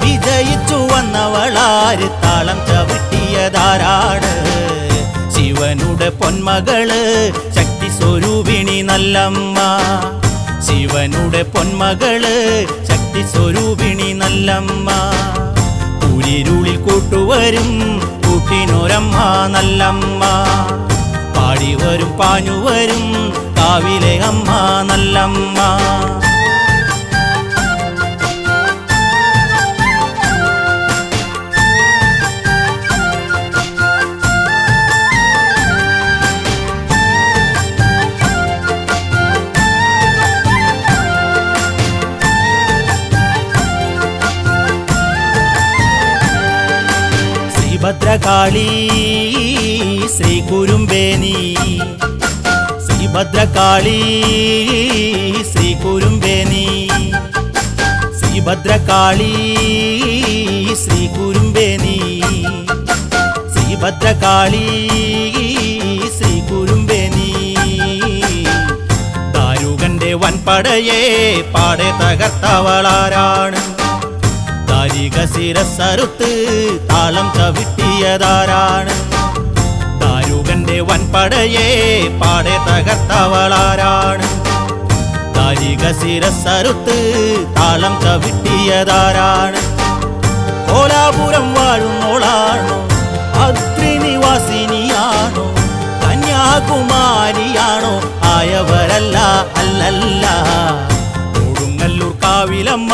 വിജയിച്ചു വന്നവളാര് താളം ചവിട്ടിയതാരാണ് ശിവനുടെ പൊന്മകള് ശക്തി സ്വരൂപിണി നല്ലമ്മ ശിവനുടെ പൊന്മകള് ശക്തി സ്വരൂപിണി നല്ലമ്മ ഉയിരിരുളിൽ കൂട്ടുവരും കൂട്ടിനൊരമ്മ നല്ലമ്മ പാടിവരും പാഞ്ഞുവരും കാവിലെ അമ്മ നല്ലമ്മ ശ്രീഭദ്രകാളി ശ്രീ കുരുമ്പേ നീ ശ്രീഭദ്രകാളി ശ്രീ കുരുമ്പേ നീ ശ്രീഭദ്രകാളി ശ്രീ കുരുമ്പേ നീ ശ്രീഭദ്രകാളി ശ്രീ കുരുമ്പേ നീ ദാരുകന്റെ വൻപടയെ പാടെ തകർത്തവളാരാണ് ദാരിക ശിരസ്സറുത്ത് താളം ചവിട്ടിയതാരാണ് ദാരുകന്റെ വൻപടയെ പാടെ തകർത്തവളാരാണ് ദാരിക ശിരസ്സറുത്ത് താളം ചവിട്ടിയതാരാണ് കോലാപുരം വാഴുന്നോളാണോ അഗ്നിവാസിനിയാണോ കന്യാകുമാരിയാണോ ആയവരല്ല അല്ലല്ല കൊടുങ്ങല്ലൂർ കാവിലമ്മ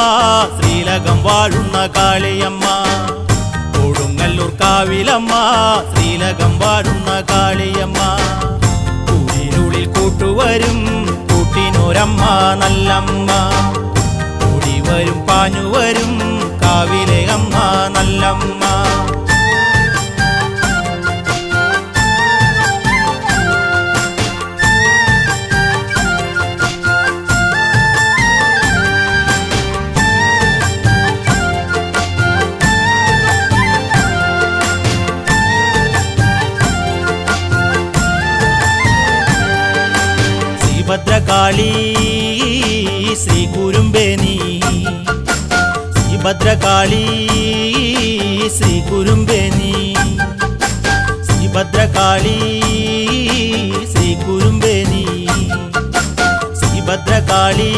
ശ്രീലകം വാഴുന്ന കാളിയമ്മ കൊടുങ്ങല്ലൂർ കാവിലമ്മ ശ്രീലകം വാഴുന്ന കാളിയമ്മ ഉയിരിരുളിൽ കൂട്ടുവരും കൂട്ടിനൊരമ്മ നല്ലമ്മ ഓടിവരും പാഞ്ഞുവരും കാവിലെ അമ്മ നല്ലമ്മ ശ്രീഭദ്രകാളി ശ്രീ കുരുമ്പേ നീ ശ്രീഭദ്രകാളി ശ്രീ കുരുമ്പേ നീ ശ്രീഭദ്രകാളി ശ്രീ കുരുമ്പേനി ശ്രീഭദ്രകാളി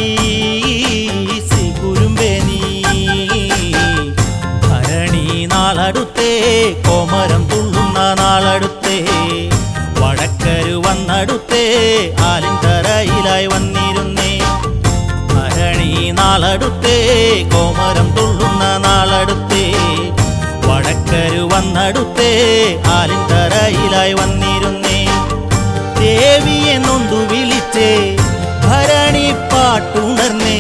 ശ്രീ കുരുമ്പേനി ഭരണി നാളടുത്തേ കോമരം തുള്ളുന്ന നാളടുത്തേ വടക്കരു വന്നടുത്തേ ആലിൻതറയിലായി വന്നിരുന്നേ ഭരണി നാളടുത്തേ കോമരം തുള്ളുന്ന നാളടുത്തേ വടക്കരു വന്നടുത്തേ ആലിൻതറയിലായി വന്നിരുന്നേ ദേവിയെ നൊന്തു വിളിച്ചേ ഭരണി പാട്ടുണർന്നേ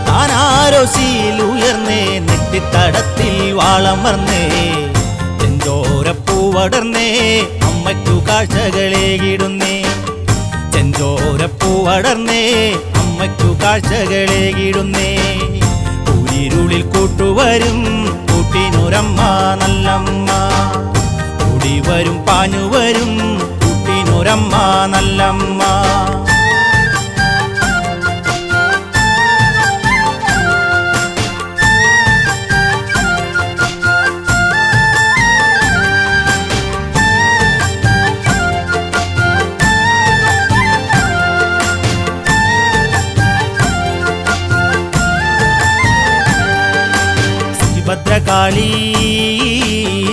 താനാരോ ശീലുയർന്നേ നെറ്റിത്തടത്തിൽ വാളമർന്നേ ചെഞ്ചോരപ്പൂവടർന്നേ അമ്മയ്ക്കു കാഴ്ചകളേകിടുന്നേ ചെഞ്ചോരപ്പൂവടർന്നേ അമ്മയ്ക്കു കാഴ്ചകളേകിടുന്നേ ഉയിരിരുളിൽ കൂട്ടുവരും കൂട്ടിനൊരമ്മ നല്ലമ്മ കൂടിവരും പാഞ്ഞുവരും കൂട്ടിനൊരമ്മ നല്ലമ്മ ശ്രീഭദ്രകാളി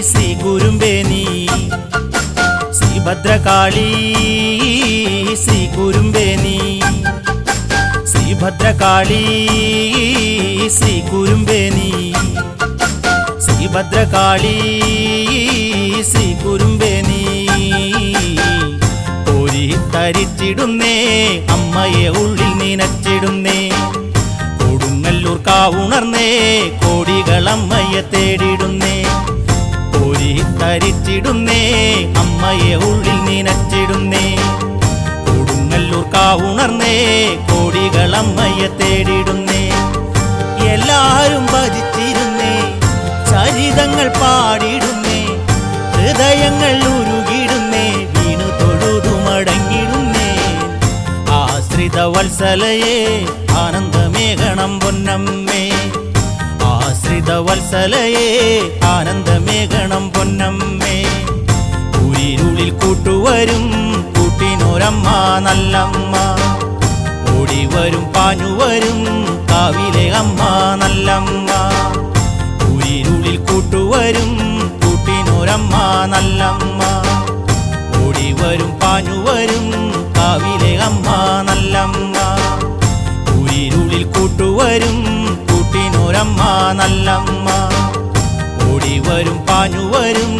ശ്രീ കുരുമ്പേനി ശ്രീഭദ്രകാളി ശ്രീ കുരുമ്പേനി ശ്രീഭദ്രകാളി ശ്രീ കുരുമ്പേനി ശ്രീഭദ്രകാളി ശ്രീ കുരുമ്പേനി കോരി തരിച്ചിടുന്നേ അമ്മയെ ഉള്ളിൽ നനച്ചിടുന്നേ കൊടുങ്ങല്ലൂർ കാവുണർന്നേ കോടികളമ്മയെ തേടിടുന്നേ കോരി തരിച്ചിടുന്നേ അമ്മയെ ഉള്ളിൽ നനച്ചിടുന്നേ കൊടുങ്ങല്ലൂർ കാവുണർന്നേ കോടികളമ്മയെ തേടിടുന്നേ എല്ലാരും ഭജിച്ചിരുന്നേ ചരിതങ്ങൾ പാടിടുന്നേ ഹൃദയങ്ങൾ ഉരുകിടുന്നേ വീണു തൊഴുതു മടങ്ങിടുന്നേ ആശ്രിത വത്സലയേ ആനന്ദമേഘണം പൊന്നമ്മേ ആശ്രിത വത്സലയേ ആനന്ദമേഘണം പൊന്നമ്മേ ഉയിരിരുളിൽ കൂട്ടുവരും കൂട്ടിനൊരമ്മ നല്ലമ്മ ഓടിവരും പാഞ്ഞുവരും കാവിലെ അമ്മ നല്ലമ്മ ഉയിരിരുളിൽ കൂട്ടുവരും കൂട്ടിനൊരമ്മ നല്ലമ്മ ഓടിവരും പാഞ്ഞുവരും കാവിലെ അമ്മ നല്ലമ്മ ഉയിരിരുളിൽ കൂട്ടുവരും കൂട്ടിനൊരമ്മ നല്ലമ്മ ഓടിവരും പാഞ്ഞുവരും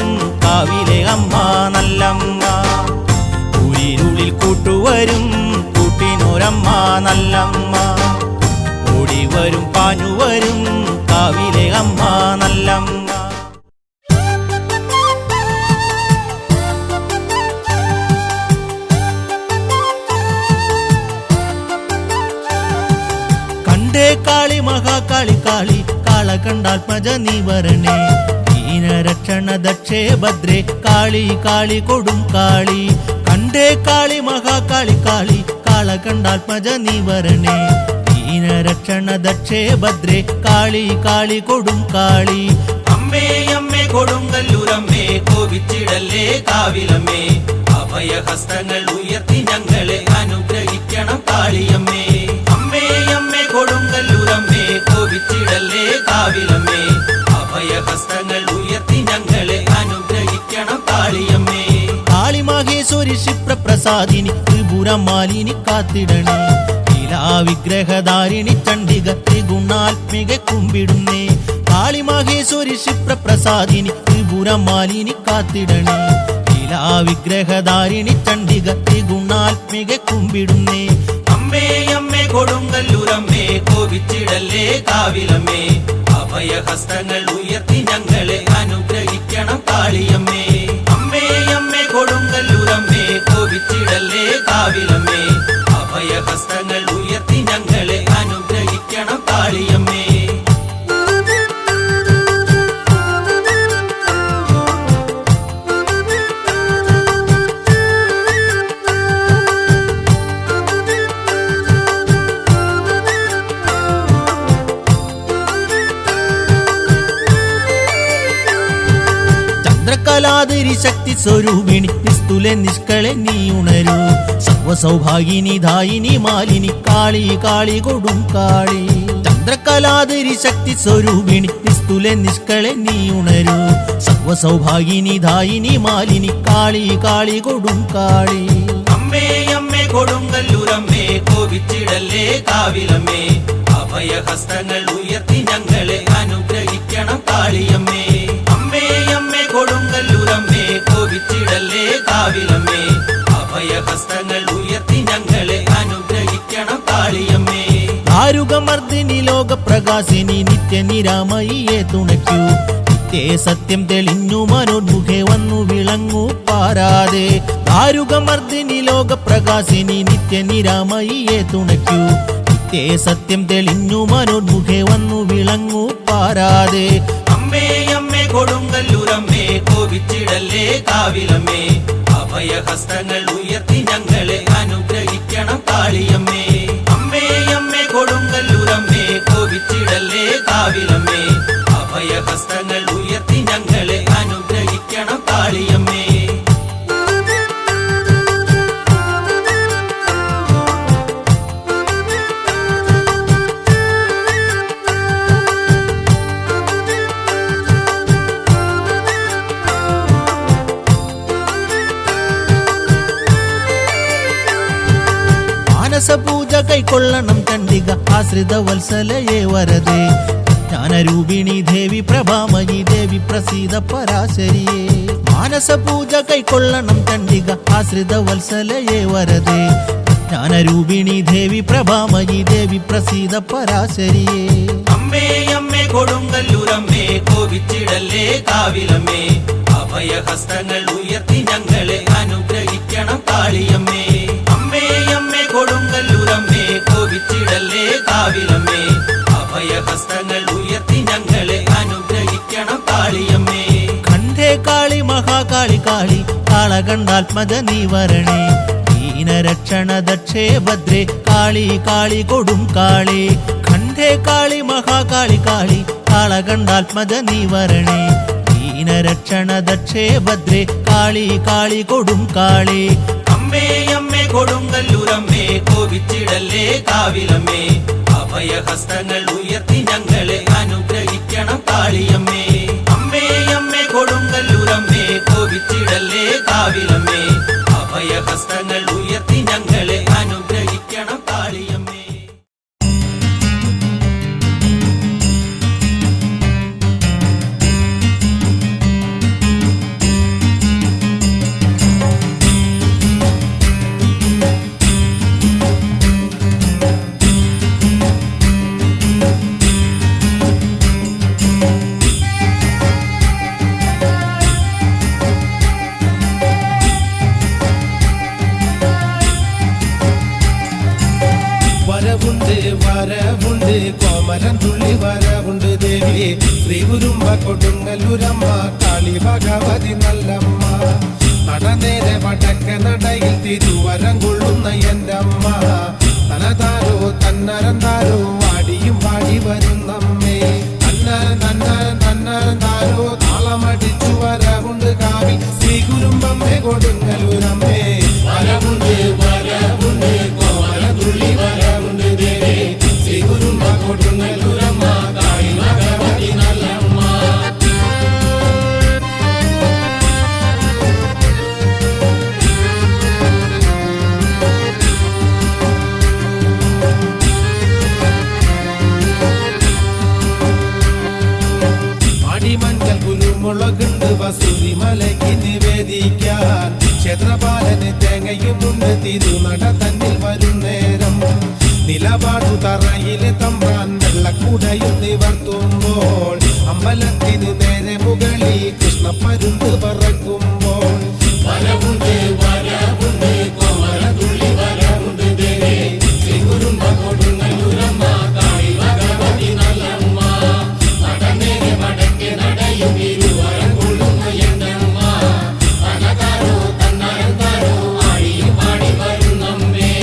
കാവിലെ അമ്മ നല്ലമ്മ ഉയിരിരുളിൽ കൂട്ടുവരും കൂട്ടിനൊരമ്മ നല്ലമ്മ ഓടിവരും പാഞ്ഞുവരും കാവിലെ അമ്മ നല്ലമ്മ കാളി മഹാകാളി കാളി കാള കണ്ടാത്മജ നീ വരണേ ദീനരക്ഷണ ദക്ഷേ ഭദ്രേ കാളി കാളി കൊടും കാളി കണ്ടേ കാളി മഹാകാളി കാളി കാള കണ്ടാത്മജ നീ വരണേ ദീനരക്ഷണ ദക്ഷേ ഭദ്രേ കാളി കാളി കൊടും കാളി അമ്മേ അമ്മേ കൊടുങ്ങല്ലൂരമ്മേ കോപിച്ചിടല്ലേ കാവിലമ്മേ അഭയഹസ്തങ്ങൾ ഉയർത്തി ഞങ്ങളെ അനുഗ്രഹിക്കണം കാളിയമ്മേ അമ്മേ അമ്മേ കൊടുങ്ങല്ലൂരമ്മേ കോപിച്ചിടല്ലേ കാവിലമ്മേ അഭയഹസ്തങ്ങൾ ഉയർത്തി ഞങ്ങളെ അനുഗ്രഹിക്കണം കാളിയമ്മേ കാളി മഹേശ്വരി ക്ഷിപ്രപ്രസാദിനി ത്രിപുരമാലിനി കാത്തിടണേ വിഗ്രഹധാരിണി ചണ്ഡിക ത്രിഗുണാത്മിക കുമ്പിടുന്നേ കാളി മഹേശ്വരി ക്ഷിപ്രപ്രസാദിനി ത്രിപുരമാലിനി കാത്തിടണേ വിഗ്രഹധാരിണി ചണ്ഡിക ത്രിഗുണാത്മിക കുമ്പിടുന്നേ അമ്മേ അമ്മേ കൊടുങ്ങല്ലൂരമ്മേ കോപിച്ചിടല്ലേ കാവിലമ്മേ അഭയഹസ്തങ്ങൾ ഉയർത്തി ഞങ്ങളെ അനുഗ്രഹിക്കണം കാളിയമ്മേ അമ്മേ അമ്മേ കൊടുങ്ങല്ലൂരമ്മേ കോപിച്ചിടല്ലേ കാവിലമ്മേ അഭയഹസ്തങ്ങൾ ഉയർത്തി ഞങ്ങളെ അനുഗ്രഹിക്കണം കാളിയമ്മേ ചന്ദ്രകലാതിരി ശക്തി സ്വരൂപിണി നിസ്തുല നിഷ്കളെ നീ ഉണരൂ സർവസൗഭാഗിനി ധായിനി മാലിനി കാളി കാളി കൊടും കാളി ചന്ദ്രകലാതിരി ശക്തി സ്വരൂപിണി നിസ്തുല നിഷ്കളെ നീ ഉണരൂ സർവസൗഭാഗിനി ധായിനി മാലിനി കാളി കാളി കൊടും കാളി അമ്മേ അമ്മേ കൊടുങ്ങല്ലൂരമ്മേ കോപിച്ചിടല്ലേ കാവിലമ്മേ അഭയഹസ്തങ്ങൾ ഉയർത്തി ഞങ്ങളെ അനുഗ്രഹിക്കണം കാളിയമ്മേ അമ്മേ അമ്മേ കൊടുങ്ങല്ലൂരമ്മേ കോപിച്ചിടല്ലേ കാവിലമ്മേ അഭയഹസ്തങ്ങൾ ഉയർത്തി ഞങ്ങളെ അനുഗ്രഹിക്കണം കാളിയമ്മേ ദാരുകമർദിനി ലോകപ്രകാശിനി നിത്യനിരാമയിയെ തുണയ്ക്കൂ സത്യം തെളിഞ്ഞു മനോന്മുഖേ വന്നു വിളങ്ങൂ പാരാതെ ദാരുകമർദിനി ലോകപ്രകാശിനി നിത്യനിരാമയിയെ തുണയ്ക്കൂ സത്യം തെളിഞ്ഞു മനോന്മുഖേ വന്നു വിളങ്ങൂ പാരാതെ അമ്മേ അമ്മേ കൊടുങ്ങല്ലൂരമ്മേ കോപിച്ചിടല്ലേ കാവിലമ്മേ അഭയഹസ്തങ്ങൾ ഉയർത്തി ഞങ്ങളെ അനുഗ്രഹിക്കണം കാളിയമ്മേ അമ്മേ അമ്മേ കൊടുങ്ങല്ലൂരമ്മേ കോപിച്ചിടല്ലേ കാവിലമ്മേ അഭയഹസ്തങ്ങൾ ഉയർത്തി ഞങ്ങളെ അനുഗ്രഹിക്കണം കാളിയമ്മേ മാനസപൂജ കൈക്കൊള്ളണം ചണ്ഡിക ആശ്രിത വത്സലയേ വരദേ ജ്ഞാനരൂപിണി ദേവി പ്രഭാമയി ദേവി പ്രസീത പരാശരിയേ മാനസപൂജ കൈക്കൊള്ളണം ചണ്ഡിക ആശ്രിത വത്സലയേ വരദേ ജ്ഞാനരൂപിണി ദേവി പ്രഭാമയി ദേവി പ്രസീത പരാശരിയേ അമ്മേ അമ്മേ കൊടുങ്ങല്ലൂരമ്മേ കോപിച്ചിടല്ലേ കാവിലമ്മേ അഭയഹസ്തങ്ങൾ ഉയർത്തി ഞങ്ങളെ അനുഗ്രഹിക്കണം കാളിയമ്മേ അമ്മേ അമ്മേ കൊടുങ്ങല്ലൂരമ്മേ കോപിച്ചിടല്ലേ കാവിലമ്മേ അഭയഹസ്തങ്ങൾ ഉയർത്തി ഞങ്ങളെ അനുഗ്രഹിക്കണം കാളിയമ്മേ ഖണ്ഡേ കാളി മഹാകാളി കാളി കാളകണ്ഡാത്മജ നീ വരണേ ദീനരക്ഷണ ദക്ഷേ ഭദ്രേ കാളി കാളി കൊടും കാളി ഖണ്ഡേ കാളി മഹാകാളി കാളി കാളകണ്ഡാത്മജ നീ വരണേ ദീനരക്ഷണ ദക്ഷേ ഭദ്രേ കാളി കാളി കൊടും കാളി അമ്മേ അമ്മേ കൊടുങ്ങല്ലൂരമ്മേ കോപിച്ചിടല്ലേ കാവിലമ്മേ അഭയഹസ്തങ്ങൾ ഉയർത്തി ഞങ്ങളെ അനുഗ്രഹിക്കണം കാളിയമ്മേ അമ്മേ അമ്മേ കൊടുങ്ങല്ലൂരമ്മേ കോപിച്ചിടല്ലേ കാവിലമ്മേ അഭയഹസ്തങ്ങൾ ഉയർത്തി ഞങ്ങളെ അനുഗ്രഹിക്കണം കാളിയമ്മേ വരവുണ്ട് കോമരൻ തുള്ളി വരവുണ്ട് ദേവി ശ്രീ കുരുമ്പ കൊടുങ്ങല്ലൂരമ്മ കാളി ഭഗവതി നല്ലമ്മ നടനേരെ വടക്ക നടയിൽ തിരുവരം കൊള്ളുന്ന എൻ്റെ അമ്മ തനതാരോ തന്നരന്താരോ വാടിയും പാടി വരുന്നമ്മേ തന്നരൻ തന്നരൻ തന്നരൻ താരോ താളമടിച്ചു വരവുണ്ട് കാവി ശ്രീ കുരുമ്പമ്മേ കൊടുങ്ങല്ലൂരമ്മേ വരവുണ്ട് വരവുണ്ട് കോമരൻ തുള്ളി വരവുണ്ട് ദേവി ശ്രീ കുരുമ്പ കൊടുങ്ങല്ലൂരമ്മ കാളി ഭഗവതി നല്ലമ്മ മഞ്ഞൾ കുരുമുളകുണ്ട് വസൂരി മലയ്ക്ക് നിവേദിക്കാൻ ക്ഷേത്രപാലന് തേങ്ങയുമുണ്ട് തിരുനട തന്നിൽ വരും നേരം നിലപാടു തറയിലെ തമ്പ്രാൻ വെള്ളക്കൂടയും നിവർത്തുമ്പോൾ അമ്പലത്തിന് നേരെ മുകളിൽ കൃഷ്ണപ്പരുന്ത് പറക്കുമ്പോൾ വരവുണ്ട് വരവുണ്ട് കോമരതുള്ളി വരവുണ്ട് ദേവി ശ്രീ കുരുമ്പ കൊടുങ്ങല്ലൂരമ്മ കാളി ഭഗവതി നല്ലമ്മ നടന്നേരെ വടക്കേ നടയും ഇരുവരം കൊള്ളുന്ന എൻ്റെ അമ്മ തനതാരോ തന്നരന്താരോ ആടിയും പാടി വരുന്നമ്മേ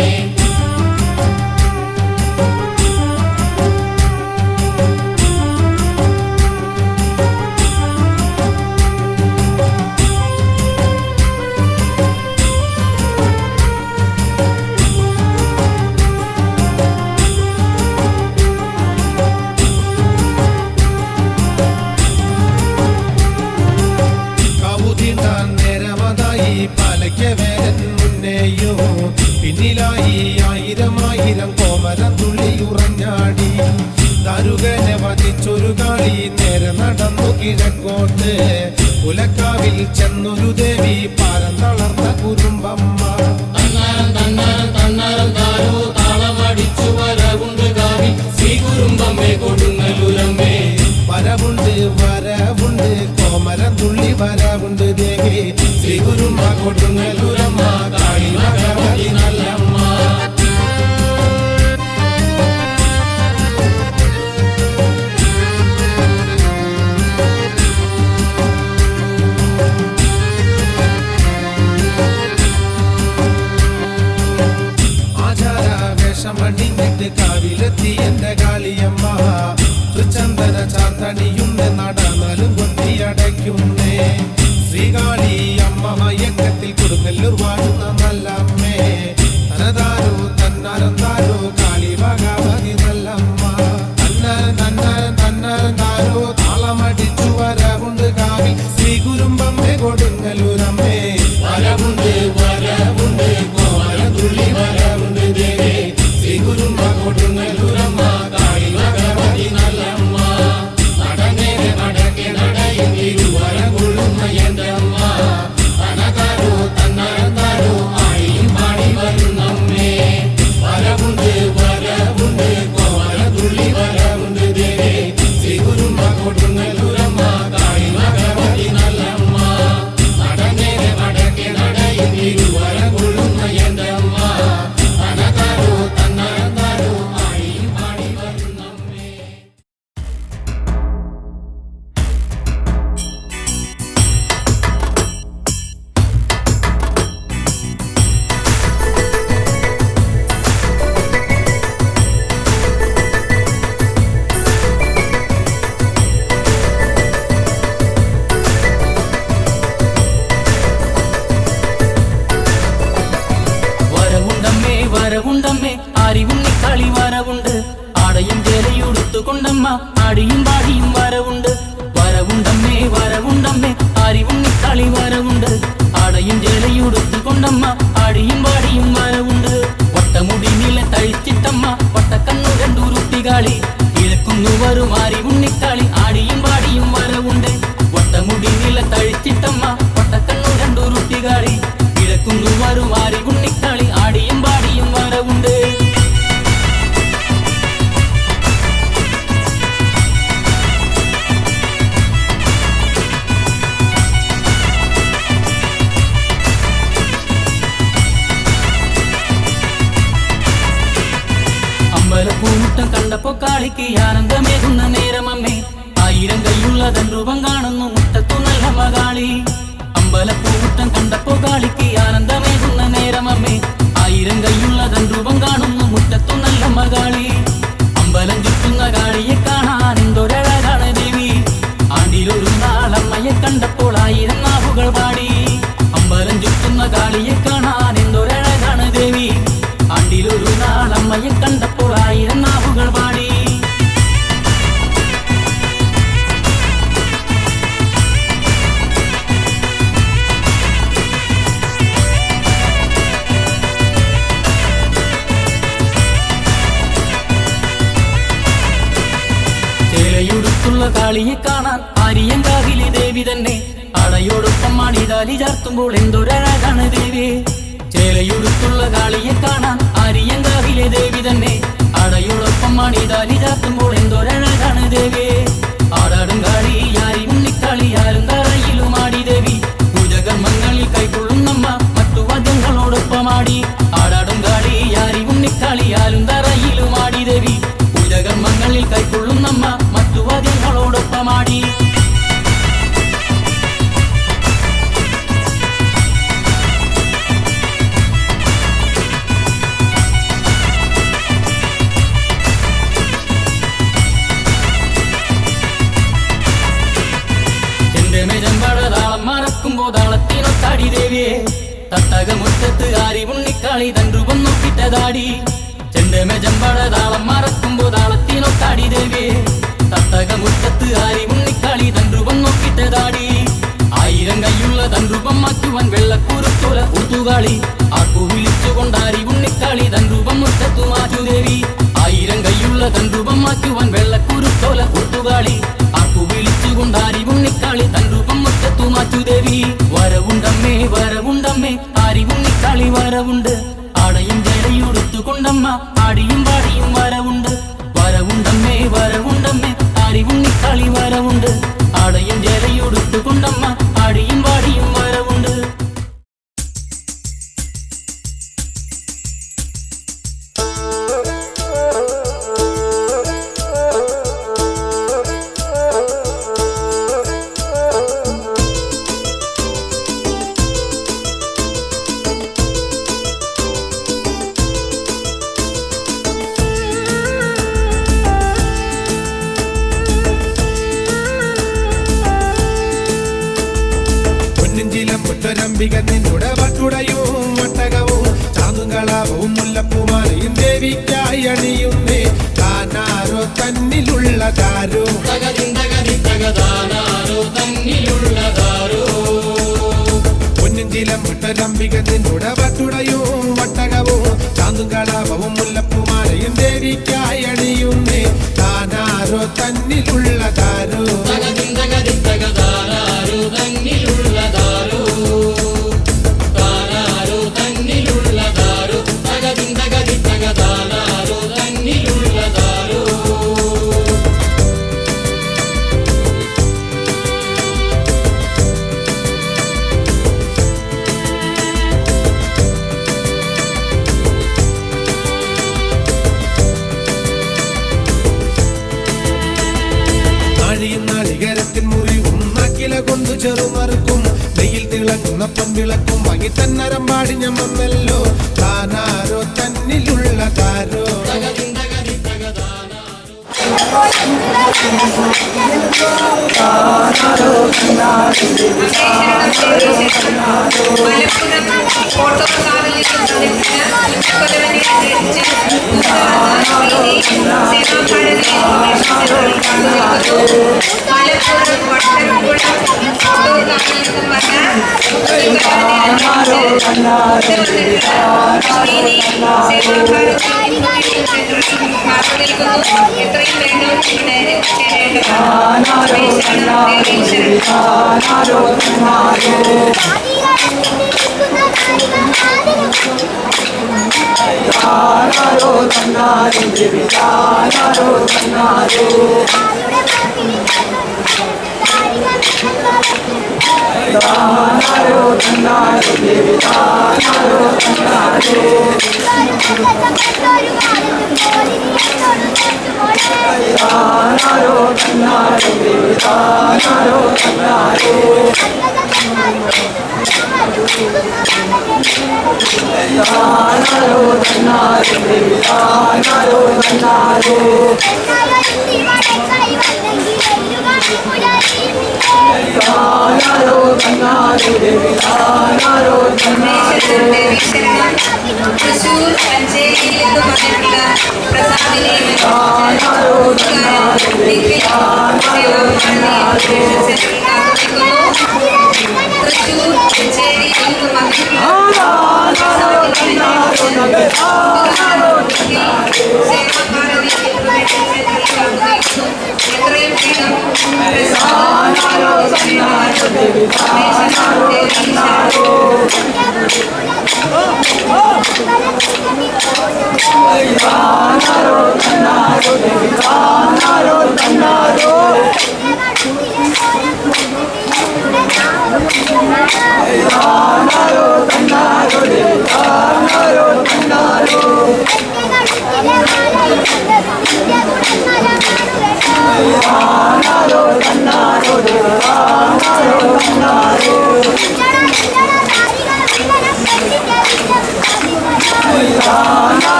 തലയ്ക്കവേരൻ മുന്നേയോ പിന്നിലായി ആയിരം ആയിരം കോമരം തുള്ളിയുറഞ്ഞാടി ദാരുകനെ വധിച്ചൊരു കാളി നേരെ നടന്നു കിഴക്കോട്ട് ഉലക്കാവിൽ ചെന്നൊരു ദേവി പാരം തളർന്ന കുറുമ്പമ്മ വരവുണ്ട് വരവുണ്ട് കോമരം തുള്ളി വരവുണ്ട് ദേവി ശ്രീ കുറുമ്പ കൊടുങ്ങല്ലൂരമ്മ കാളി ഭഗവതി നല്ലമ്മ. മണിഞ്ഞിട്ട് കാവിലെത്തി എന്റെ കാളിയമ്മ ചന്ദന ചാത്തണിയുണ്ട് നടന്നാലും കൊത്തിയടയ്ക്കുന്നേ ശ്രീകാളി അമ്മ മയക്കത്തിൽ കൊടുങ്ങല്ലൂർ വാഴുന്ന നല്ലമ്മേ തനതാരോ തന്നാരോ കാളി ഭഗവതി നല്ലമ്മ തന്നാരം തന്നാരം തന്നാരം താരോ താളമടിച്ചു വരവുണ്ട് കാവിൽ ശ്രീ കുറുമ്പമ്മേ കൊടുങ്ങല്ലൂരമ്മേ വരവുണ്ട് വരവുണ്ട് കോമരത്തുള്ളി വരവുണ്ട് ദേവി ശ്രീ കുറുമ്പ കൊടുങ്ങല്ലൂരമ്മ കാളി ഭഗവതി നല്ലമ്മ നടന്നേരെ നടക്കെ നടയിൽ തിരുവരം കൊള്ളുന്ന എന്റെ അമ്മ തനതാരോ തന്നാരോ ആയിയും പാടി വരുന്നമ്മേ വരവുണ്ട് വരവുണ്ട് കോമരത്തുള്ളി വരവുണ്ട് ദേവി ശ്രീ കുറുമ്പ കൊടുങ്ങല്ലൂരമ്മ കാളി ഭഗവതി നല്ലമ്മ നടന്നേരെ നടക്കെ നടയിൽ തിരുവരം കൊള്ളുന്ന എന്റെ അമ്മ തനതാരോ തന്നാരോ ആയിയും പാടി വരുന്നമ്മേ. വരവുണ്ടമ്മേ വരവുണ്ടമ്മേ ആരിവുണ്ണിക്കളി വരവുണ്ട് ആടയും ജലയുടുത്തുകൊണ്ടമ്മ ആടിയും പാടിയും വരവുണ്ട് വരവുണ്ടമ്മേ വരവുണ്ടമ്മേ ആരിവുണ്ണിക്കളി വരവുണ്ട് ആടയും ജലയുടുത്തുകൊണ്ടമ്മ ആടിയും പാടിയും വരവുണ്ട് വട്ടമുടി നില തഴിച്ചിട്ടമ്മ വട്ടക്കണ്ണു രണ്ടുരുത്തികാളി കിഴക്കുന്നു വരും ആരിവുണ്ണിക്കളി ആടിയും പാടിയും വരവുണ്ട് വട്ടമുടി നില തഴിച്ചിട്ടമ്മ വട്ടക്കണ്ണു രണ്ടുരുത്തികാളി കിഴക്കുന്നു വരും ആരിവുണ്ണിക്കളി ആടിയും പാടിയും വരവുണ്ട്. അമ്പലപ്പൂമുട്ടം കണ്ടപ്പോ കാളിക്ക് ആനന്ദമേകുന്ന നേരമമ്മേ ആയിരം കൈയുള്ളതൻ രൂപം കാണുന്നു മുട്ടത്തു നല്ല മകാളി അമ്പലപ്പൂമുട്ടം കണ്ടപ്പോ കാളിക്ക് ആനന്ദമേകുന്ന നേരമമ്മേ ആയിരം കൈയുള്ളതൻ രൂപം കാണുന്നു മുറ്റത്തു നല്ല മകാളി അമ്പലം ചുറ്റുന്ന കാളിയെ കാണാൻ എന്തൊരഴകാണ് ദേവി ആണ്ടിലൊരു നാളമ്മയെ കണ്ടപ്പോൾ ആയിരം നാവുകൾ പാടി അമ്പലം ചുറ്റുന്ന കാളിയെ കാണാൻ എന്തൊരഴകാണ് ദേവി ആണ്ടിലൊരു നാളമ്മയെ കണ്ടപ്പോൾ ആയിരം നാവുകൾ പാടി. ചേലയുടുത്തുള്ള കാളിയെ കാണാൻ ആര്യങ്കാവിലെ ദേവി തന്നെ അടയോടൊപ്പം മണിതാലി ചാർത്തുമ്പോൾ എന്തൊരഴകാണ് ദേവി ചേലയുടുത്തുള്ള കാളിയെ കാണാൻ ആര്യങ്കാവിലെ ദേവി തന്നെ അടയോടൊപ്പം മണിതാലി ചാർത്തുമ്പോൾ എന്തൊരഴകാണ് ദേവി ആടാടും കാളി ആരിവുണ്ണിക്കളി ആരും തറയിലും ആടി ദേവി പൂജകർമ്മങ്ങളിൽ കൈക്കൊള്ളുന്നമ്മ മറ്റു വാദ്യങ്ങളോടൊപ്പമാടി ആടാടും കാളി ആരിവുണ്ണിക്കളി ആരും തറയിലും ആടി ദേവി പൂജകർമ്മങ്ങളിൽ കൈക്കൊള്ളുന്നമ്മ മറ്റു വാദ്യങ്ങളോടൊപ്പമാടി. താളം മറക്കുമ്പോ താളത്തിനൊത്താടി ദേവിയെ തട്ടകമുറ്റത്ത് ആരിവുണ്ണിക്കാളി തൻ രൂപം നോക്കിട്ടതാടി ചെണ്ടമേജമ്പട താളം മറക്കുമ്പോ താളത്തിനൊത്താടി ദേവിയെ തട്ടകമുറ്റത്ത് ആരിവുണ്ണിക്കാളി തൻ രൂപം നോക്കിട്ടതാടി ആയിരം കൈയുള്ള തൻ രൂപം മാറ്റുവാൻ വെള്ളക്കുരുത്തോല ഊത്തുകാളി ആർക്കു വിളിച്ചുകൊണ്ടാരി ഉണ്ണിക്കാളി തൻ രൂപം മുറ്റത്തു മാറ്റുദേവി ആയിരം കൈയുള്ള തൻ രൂപം മാറ്റുവാൻ വെള്ളക്കുരുത്തോല ഊത്തുകാളി ആർക്കു വിളിച്ചുകൊണ്ടാരി ഉണ്ണിക്കാളി തൻ രൂപം മുറ്റത്തു മാറ്റുദേവി വരവുണ്ടമ്മേ വരവുണ്ടമ്മേ ആരി ഉണ്ണിക്കാളി വരവുണ്ട് ആടയും ജടയുടുത്തുകൊണ്ടമ്മ ആടിയും പാടിയും വരവുണ്ട് വരവുണ്ടമ്മേ വരവുണ്ടമ്മേ ആരി ഉണ്ണിക്കാളി വരവുണ്ട് ആടയും ജലയുടുത്തുകൊണ്ടമ്മ ആടിയും പാടിയും വരവുണ്ട്. ൊരംബിക നിന്നുടെ വട്ടുടയും ഒട്ടകവും ചാന്തുകളാവും മുല്ലപ്പൂമാലയും ദേവിക്കായി അണിയുന്നേ താനാരോ തന്നിലുള്ളതാരോ പൊന്നിഞ്ചിലം വിട്ടൊരംബിക നിന്നുടെ വട്ടുടയും ഒട്ടകവും ചാന്തുകളാവും മുല്ലപ്പൂമാലയും ദേവിക്കായി അണിയുന്നേ താനാരോ തന്നിലുള്ളതാരോ നാളികരത്തിൻ മുറിവും നക്കില കൊണ്ടു ചെറുമറുക്കും നെയ്യിൽ തിളങ്ങുന്ന പൊൻവിളക്കും വാങ്ങി തന്നരം പാടി ഞമ്മല്ലോ താനാരോ തന്നിലുള്ളതാരോ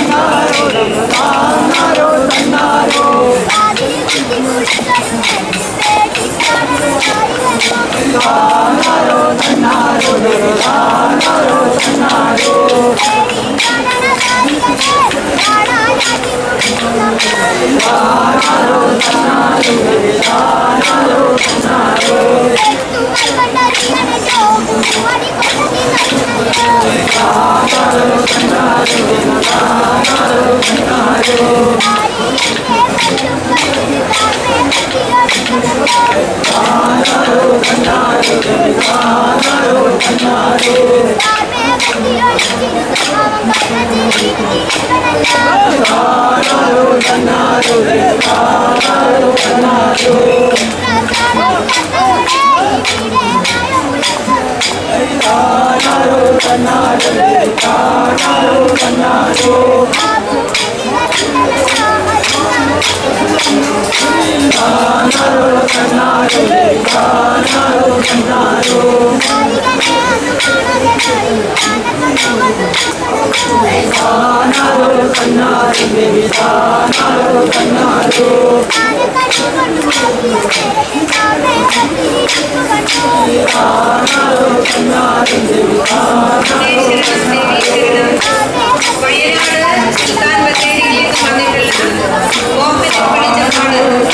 Tannaro, വയനാട് സുൽത്താൻ ബത്തേരിയിലേക്ക് വന്നിട്ടുള്ള കുമാരി വെളിച്ചപ്പാട്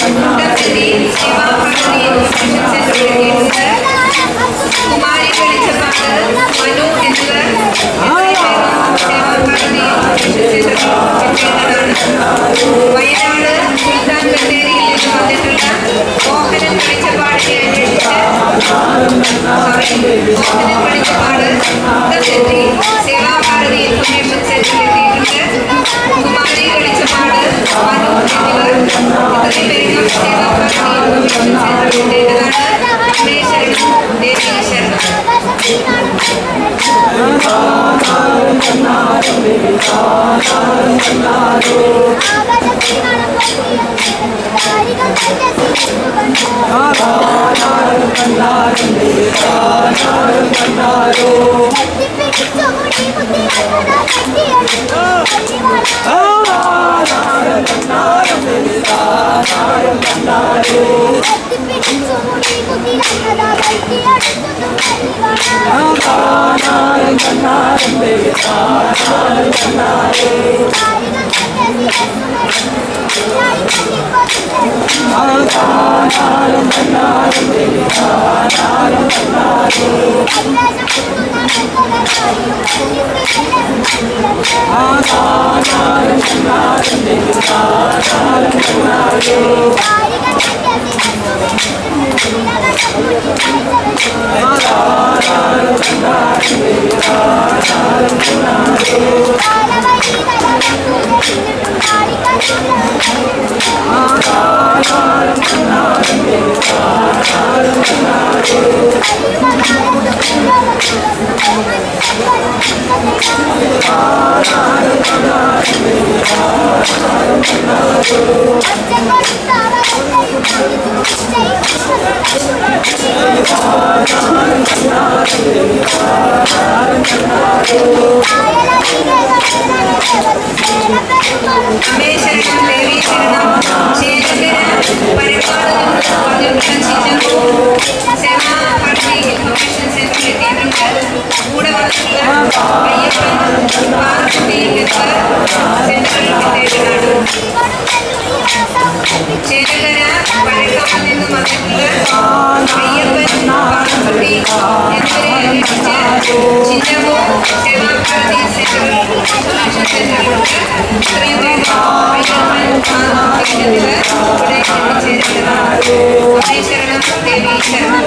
മനു എന്നിവർ വയനാട് സുൽത്താൻ ബത്തേരിയിലേക്ക് വന്നിട്ടുള്ള മോഹനൻ വെളിച്ചപ്പാടിനെ മോഹനൻ വെളിച്ചപ്പാട് സേവാഭാരതി ഇൻഫർമേഷൻ സെന്ററിലെത്തിയിട്ടുണ്ട്. കുമാരി വെളിച്ചപ്പാട് മനു എന്നിവർ ഇത്രയും പേരും സേവാഭാരതി ഇൻഫർമേഷൻ സെന്ററിലെത്തേണ്ടതാണ്. അമ്മേ ശരണം, ദേവി ശരണം. അമ്മേ ശരണം, ദേവി ശരണം. ചേലക്കര പരക്കാട് സേവാഭാരതി ഇൻഫർമേഷൻ സെന്ററിലെത്തിയിട്ടുണ്ട്. കൂടെ വന്നിട്ടുള്ള അയ്യപ്പൻ പാർവതി എന്നിവർ സെന്ററിൽ എത്തേണ്ടതാണ്. ചേലക്കര പരക്കാട് നിന്നും വന്നിട്ടുള്ള അയ്യപ്പൻ പാർവതി എന്നിവരെ അന്വേഷിച്ച് ചിന്നപ്പൂർ സേവാഭാരതി സെന്ററിൽ ഇൻഫർമേഷൻ സെന്ററിലുണ്ട്. ഇത്രയും പേരും അയ്യപ്പൻ പാർവതി എന്നിവർ ഇവിടെ എത്തിച്ചേരേണ്ടതാണ്. അമ്മേ ശരണം, ദേവി ശരണം.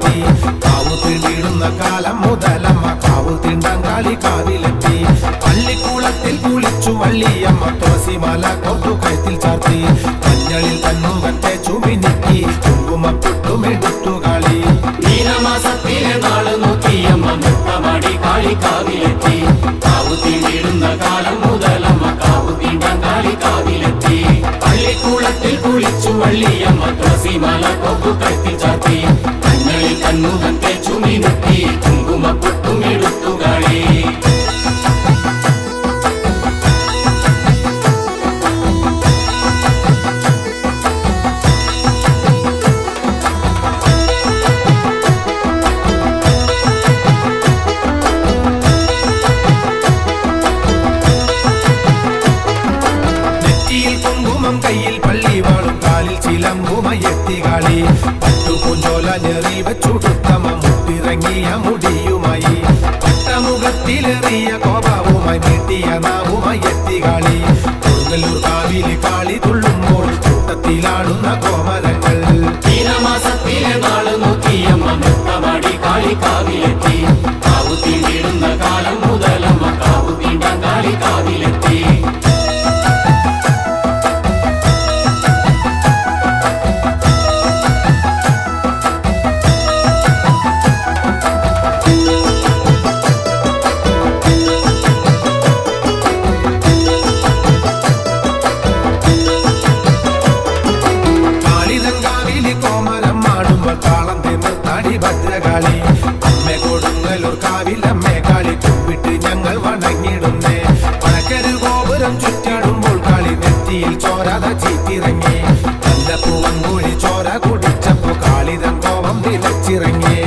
കാവിലെത്തി കാവു തീണ്ടിടുന്ന കാലം മുതലമ്മ കാവു തീണ്ടങ്കാളി കാവിലെത്തി പള്ളിക്കൂളത്തിൽ കുളിച്ചു വള്ളിയമ്മ തുളസിമാല കൊത്തു കഴുത്തിൽ ചാർത്തി മഞ്ഞളിൽ തന്നുകൻ തേച്ചു മിനുക്കി കുങ്കുമപ്പൊട്ടുമെടുത്തു കളി മീനമാസത്തിലെ നാള് നോക്കിയമ്മ നൃത്തമാടി കാളി കാവിലെത്തി കാവു തീണ്ടിടുന്ന കാലം മുതലമ്മ കാവു തീണ്ടാൻ കാളി കാവിലെത്തി പള്ളിക്കൂളത്തിൽ കുളിച്ചു വള്ളിയമ്മ തുളസിമാല കൊത്തു കഴുത്തിൽ ചാർത്തി മഞ്ഞളിൽ തന്നുകൻ തേച്ചു മിനുക്കി കുങ്കുമപ്പൊട്ടുമെടുത്തു കളി കയ്യിൽ പള്ളി വാളും കാലിൽ ചിലമ്പുമയെത്തി കളി പട്ടുപൂഞ്ചോല ഞെറി വെച്ചുടുത്തമ മുട്ടിറങ്ങിയ മുടിയുമായി പട്ടമുഖത്തിലെറിയ കോപാവുമായി നീട്ടിയ നാവുമയെത്തി കളി കൊടുങ്ങല്ലൂർ കാവിലെ കാളി തുള്ളുമ്പോൾ കൂട്ടത്തിലാടുന്ന കോമരങ്ങൾ മീനമാസത്തിലെ നാള് നോക്കിയമ്മ നൃത്തമാടി കാളി കാവിലെത്തി കാവു തീണ്ടിടുന്ന കാലം മുതലമ്മ കാവു തീണ്ടാൻ കാളി കാവിലെത്തി ഭദ്രകാളി അമ്മ കൊടുങ്ങല്ലൂർ കാവിലമ്മേ കാളി കുമ്പിട്ട് ഞങ്ങൾ വണങ്ങിടുന്നേ വടക്കരു ഗോപുരം ചുറ്റാടുമ്പോൾ കാളി നെറ്റിയിൽ ചോരാത ചീറ്റിറങ്ങി നല്ല പൂവൻകൂഴി ചോര കുടിച്ചപ്പോ കാളിതൻ കോപം തിളച്ചിറങ്ങി